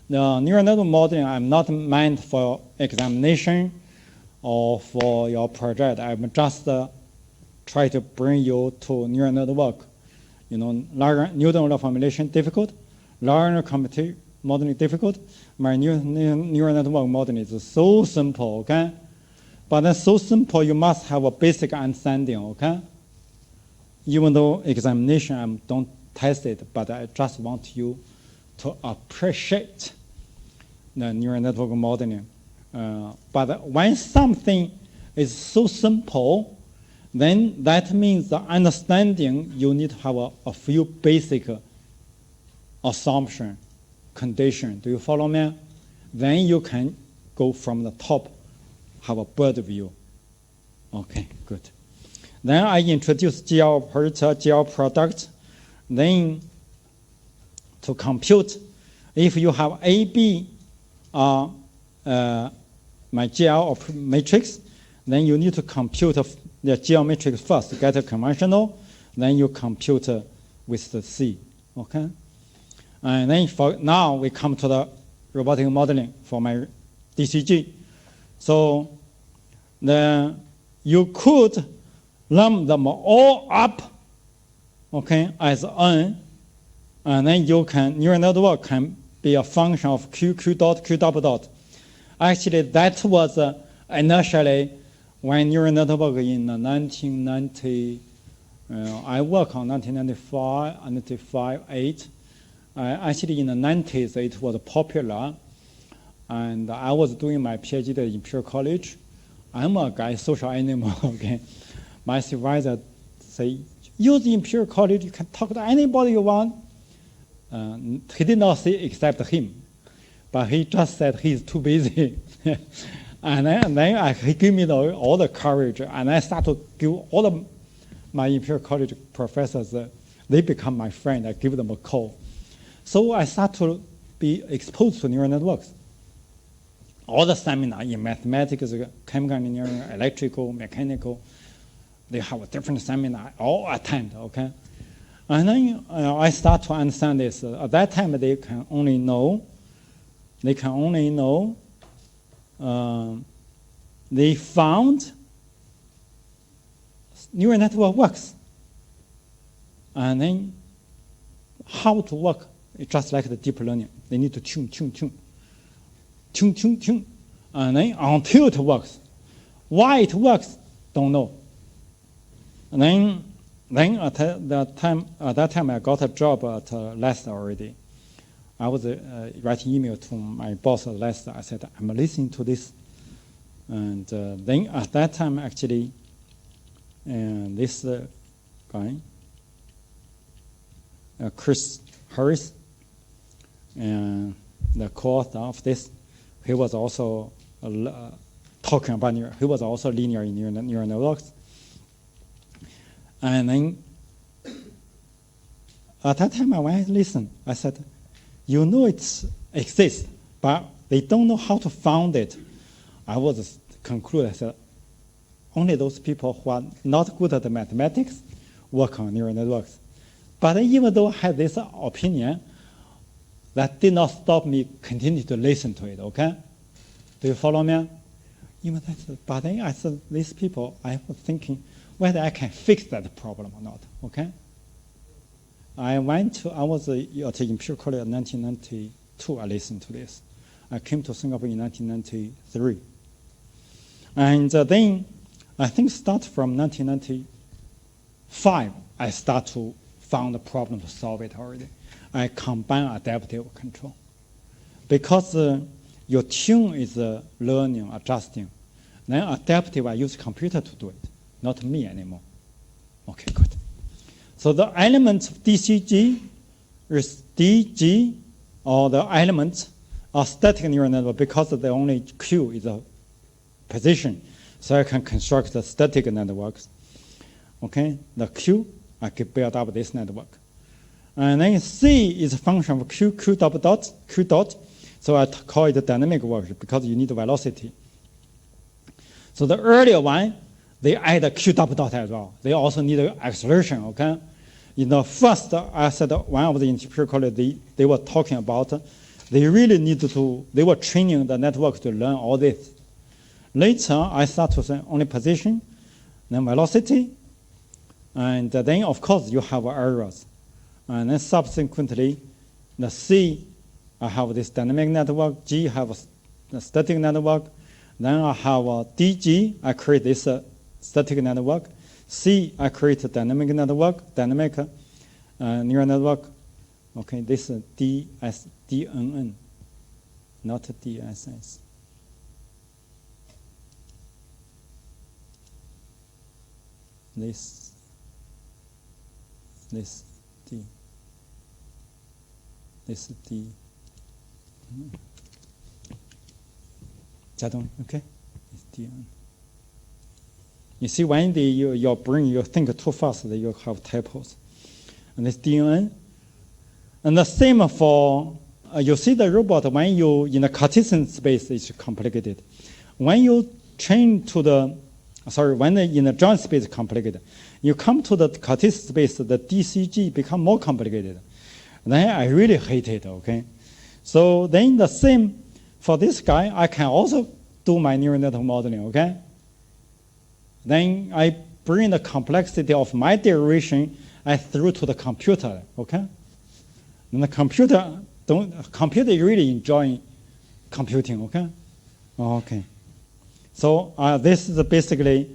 the neural network modeling, I'm not meant for examination or for your project. I'm just try to bring you to neural network. You know, Newton formulation difficult, large computation modeling difficult, my neural network modeling is so simple, okay? But then so simple, you must have a basic understanding, okay? Even though examination, I don't test it, but I just want you to appreciate the neural network modeling. But when something is so simple, then that means the understanding, you need to have a few basic assumption, condition. Do you follow me? Then you can go from the top, have a bird view. Okay, good. Then I introduce GL operator, GL product. Then to compute, if you have A, B, my GL matrix, then you need to compute the GL matrix first, get a conventional, then you compute with the C, okay? And then for now, we come to the robotic modeling for my DCG. So you could lump them all up, okay, as N, and then you can, neural network can be a function of Q dot, Q double dot. Actually, that was initially when neural network in 1990, I work on 1995, 95, 8. Actually, in the 90s, it was popular, and I was doing my PhD at Imperial College. I'm a guy, social animal, okay? My supervisor say, use Imperial College, you can talk to anybody you want. He did not say except him, but he just said he's too busy. and then he gave me all the courage, and I started to give all my Imperial College professors, they become my friend. I give them a call. So I start to be exposed to neural networks. All the seminars in mathematics, chemical engineering, electrical, mechanical, they have a different seminar, all attend, okay? And then I start to understand this. At that time, they can only know, they found neural network works. And then how to work, it's just like the deep learning. They need to tune. And then until it works. Why it works, don't know. And then at that time I got a job at Leicester already. I was writing email to my boss at Leicester. I said, I'm listening to this. And then at that time, actually, this guy, Chris Harris, and the co-author of this, he was also talking about he was also linear in neural networks. And then at that time, when I listened, I said, you know it exists, but they don't know how to found it. I was concluded, I said, only those people who are not good at the mathematics work on neural networks. But even though I had this opinion, that did not stop me continue to listen to it, okay? Do you follow me? Even that, but then I said, these people, I was thinking whether I can fix that problem or not, okay? I was at Imperial College in 1992, I listened to this. I came to Singapore in 1993. And then, I think start from 1995, I start to find the problem to solve it already. I combine adaptive control. Because your tune is learning, adjusting. Then adaptive, I use computer to do it, not me anymore. Okay, good. So the elements of DCG is DG, or the elements are static neural network because the only Q is a position. So I can construct the static networks. Okay, the Q, I can build up this network. And then C is a function of Q dot. So I call it dynamic work because you need velocity. So the earlier one, they add a Q dot as well. They also need acceleration, okay? In the first, I said one of the Imperial College, they were talking about, they really needed to, they were training the network to learn all this. Later, I start to say only position, then velocity, and then, of course, you have errors. And then subsequently, the C I have this dynamic network. G have a static network. Then I have DG. I create this static network. C, I create a dynamic network, dynamic neural network. Okay, this is DNN, not DSS. This D, this D. Okay, it's DN. You see, when your brain, you think too fast, you have typos. And this DNN. And the same for, you see the robot, when you, in the Cartesian space, it's complicated. When you change to the, when in the joint space, it's complicated. You come to the Cartesian space, the DCG become more complicated. Then I really hate it, okay? So then the same, for this guy, I can also do my neural network modeling, okay? Then I bring the complexity of my derivation I through to the computer, okay? And the computer is really enjoying computing, okay? Okay. So this is basically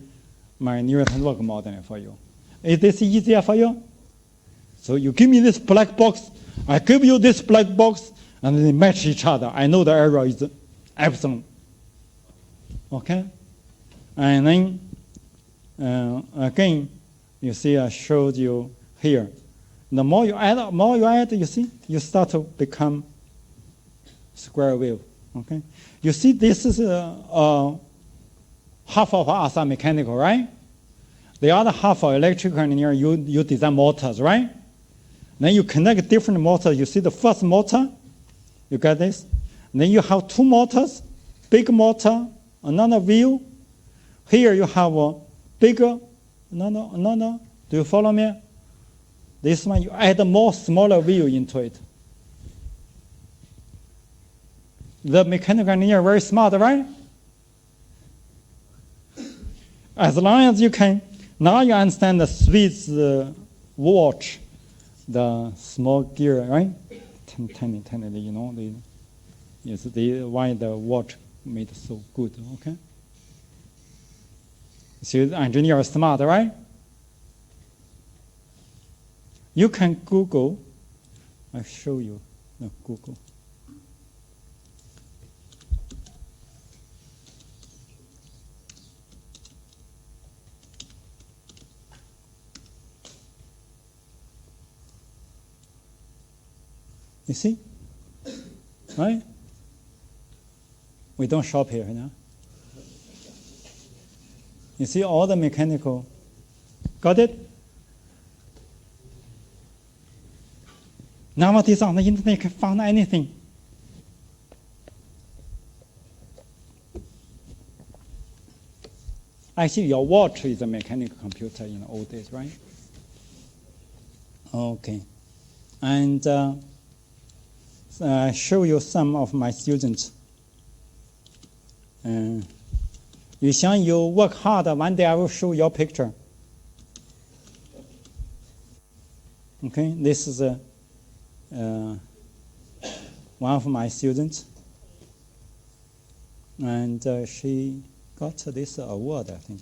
my neural network modeling for you. Is this easier for you? So you give me this black box, I give you this black box, and they match each other. I know the error is epsilon. Okay? And then, again, you see I showed you here. The more you add, you see, you start to become square wave. Okay? You see this is half of us are mechanical, right? The other half are electrical engineer, you design motors, right? Then you connect different motors. You see the first motor, you get this. And then you have two motors, big motor, another wheel. Here you have a bigger, another. Do you follow me? This one, you add more smaller wheel into it. The mechanical engineer very smart, right? As long as you can, now you understand the Swiss watch, the small gear, right? Tiny, you know, why the watch made so good, okay? So the engineer is smart, right? You can Google, I'll show you, no, Google. You see? Right? We don't shop here, you know? You see all the mechanical. Got it? Nowadays on the internet you can find anything. Actually, your watch is a mechanical computer in the old days, right? Okay. And show you some of my students. You work hard, one day I will show your picture. Okay, this is one of my students. And she got this award, I think.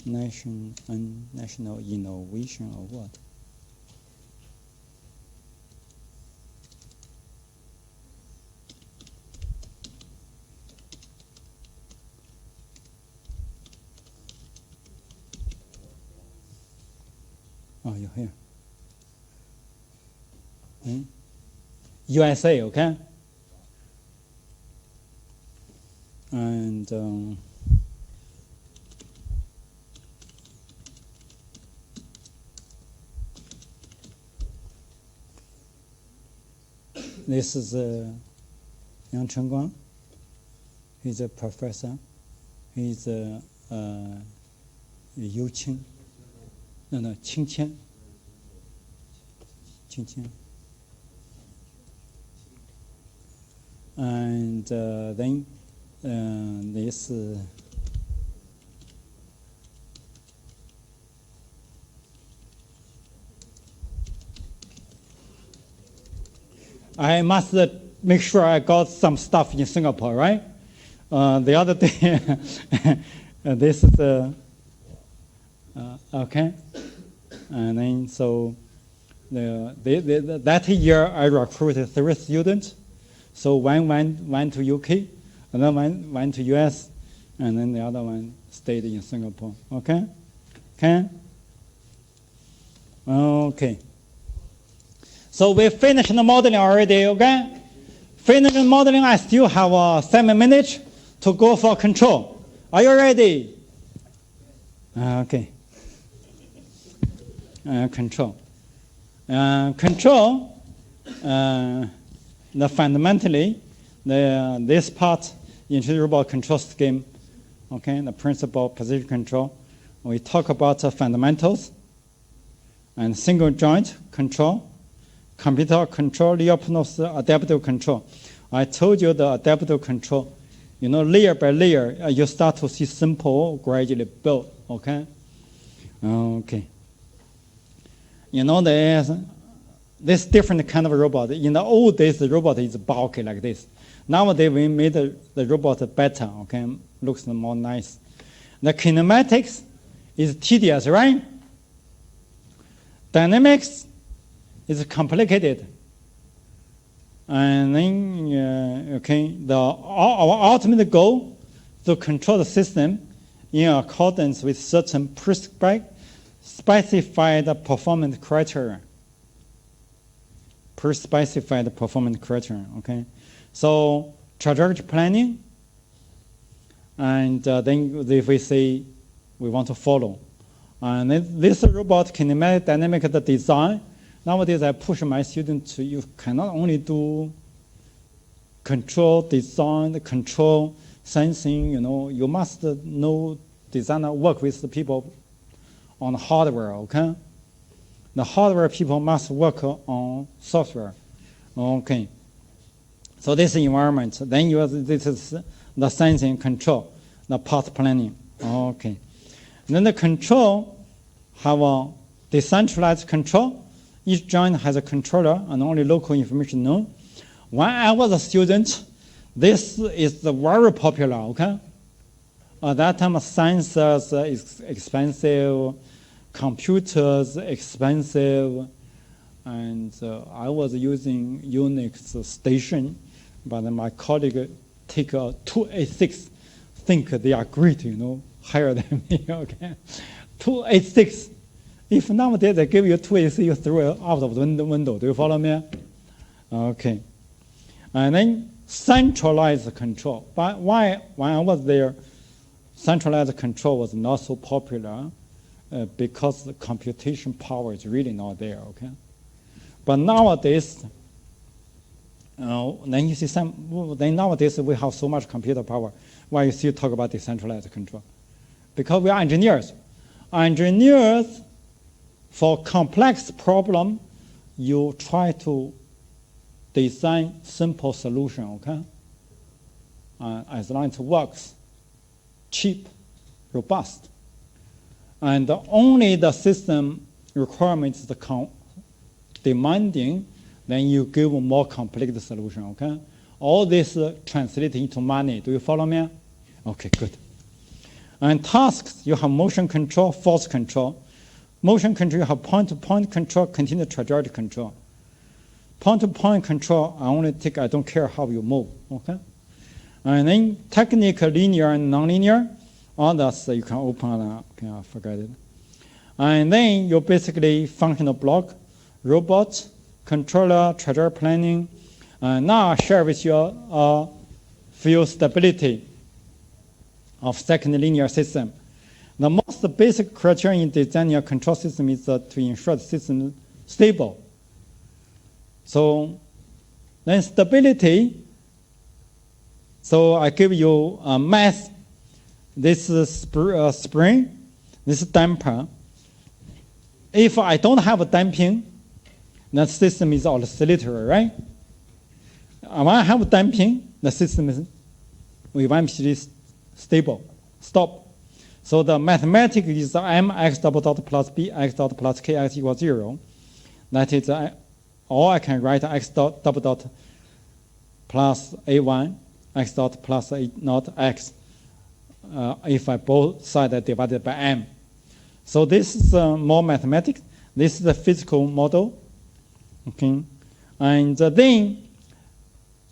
National Innovation Award. Oh, you're here. USA, okay? And this is Yang Chengguang. He's a professor. He's Yu Qing. No, Qingqian. And then this I must make sure I got some stuff in Singapore, right? The other day, this is okay. And then so that year I recruited 3 students. So one went to UK, another one went to US, and then the other one stayed in Singapore. Okay? Okay. So we finished the modeling already, okay? Finished the modeling, I still have 7 minutes to go for control. Are you ready? Okay. Control. Fundamentally, this part into the robot control scheme, okay, the principle position control. We talk about the fundamentals and single joint control, computer control, Lyapunov's adaptive control. I told you the adaptive control, layer by layer, you start to see simple, gradually built, okay? Okay. There's this different kind of robot. In the old days, the robot is bulky like this. Nowadays, we made the robot better, okay? Looks more nice. The kinematics is tedious, right? Dynamics is complicated. And then, okay, our ultimate goal is to control the system in accordance with certain specified performance criteria. Pre-specified performance criteria, okay? So trajectory planning, and then if we say we want to follow. And this robot kinematic dynamic design, nowadays I push my students to, you cannot only do control design, control sensing, you must know designer work with the people on hardware, okay? The hardware people must work on software, okay? So this environment, then this is the sensing control, the path planning, okay? And then the control have a decentralized control. Each joint has a controller and only local information known. When I was a student, this is very popular, okay? At that time, sensors is expensive, computers expensive, and I was using Unix station, but my colleague take a 286, think they are great, higher than me, okay? 286. If nowadays they give you 286, you throw it out of the window. Do you follow me? Okay. And then centralized control. But why, when I was there, centralized control was not so popular because the computation power is really not there, okay? But nowadays, then you see then nowadays we have so much computer power. Why you still talk about decentralized control? Because we are engineers. Engineers, for complex problem, you try to design simple solution, okay? As long as it works, cheap, robust. And only the system requirements demanding, then you give a more complex solution, okay? All this translates into money. Do you follow me? Okay, good. And tasks, you have motion control, force control. Motion control, you have point-to-point control, continuous trajectory control. Point-to-point control, I don't care how you move, okay? And then technical, linear and nonlinear, others you can open up, okay, I forgot it. And then you basically functional block, robot, controller, trajectory planning. Now I share with you field stability of second linear system. The most basic criterion in designing a control system is to ensure the system is stable. So then stability, so I give you a mass. This is spring, this is damper. If I don't have a damping, the system is oscillatory, right? When I have damping, the system is eventually stable, stop. So the mathematics is mx double dot plus b x dot plus kx equals 0. That is or I can write x dot double dot plus a1, x dot plus a naught x, if I both sides are divided by m. So this is more mathematics. This is the physical model. Okay, and then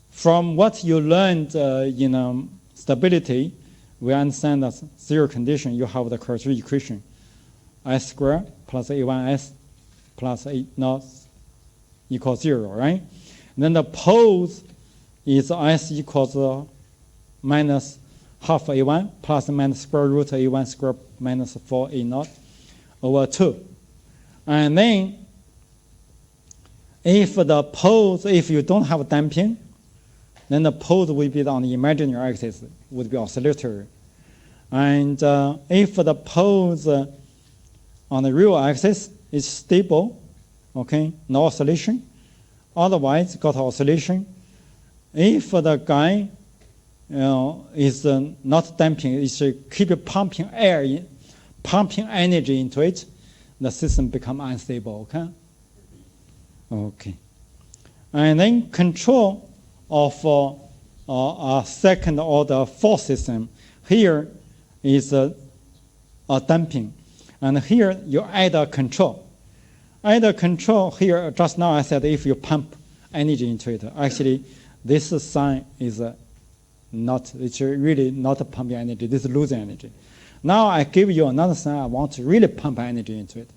from what you learned in stability, we understand that zero condition, you have the quadratic equation, s squared plus a1s plus a naught equals 0, right? And then the poles is s equals minus half a1 plus minus square root a1 squared minus 4a naught over 2. And then if the poles, if you don't have damping, then the poles will be on the imaginary axis, would be oscillatory. And if the poles on the real axis is stable, okay, no oscillation, otherwise got oscillation. If the guy is not damping, it's keep pumping air in, pumping energy into it, the system become unstable, okay? Okay. And then control of a second order force system. Here is a damping. And here you add a control. Add a control here, just now I said if you pump energy into it. Actually, this sign is not, it's really not pumping energy, this is losing energy. Now I give you another sign, I want to really pump energy into it.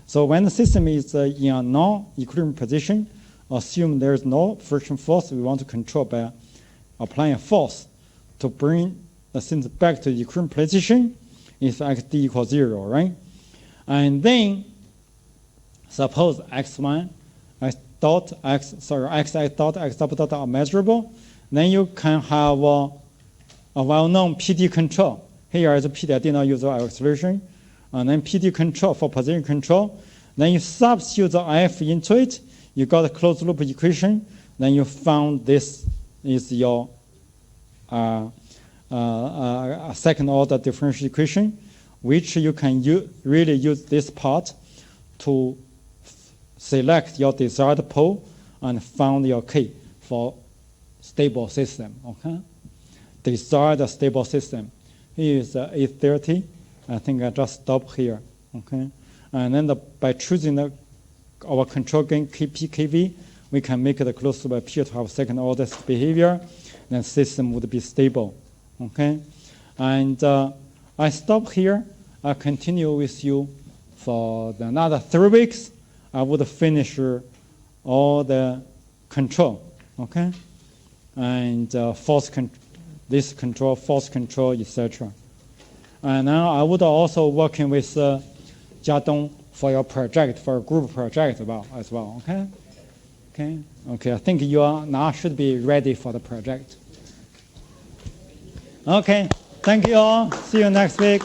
So when the system is in a non-equilibrium position, assume there is no friction force, we want to control by applying a force to bring the system back to the equilibrium position if xd equals 0, right? And then suppose x1, x dot x, sorry, x dot x double dot are measurable, then you can have a well-known PD control. Here is a PD, I did not use acceleration. And then PD control for position control. Then you substitute the F into it, you got a closed loop equation, then you found this is your second order differential equation, which you can really use this part to select your desired pole and found your K for stable system, okay? Desired stable system. Here is 830. I think I just stop here, okay? And then by choosing our control gain Kp, Kv, we can make the closed loop appear to have second order behavior, then system would be stable, okay? And I stop here. I'll continue with you for another 3 weeks. I would finish all the control, okay? And force control, etc. And now I would also working with Jiadong for your project, for a group project as well, okay? Okay, I think you are now should be ready for the project. Okay, thank you all. See you next week.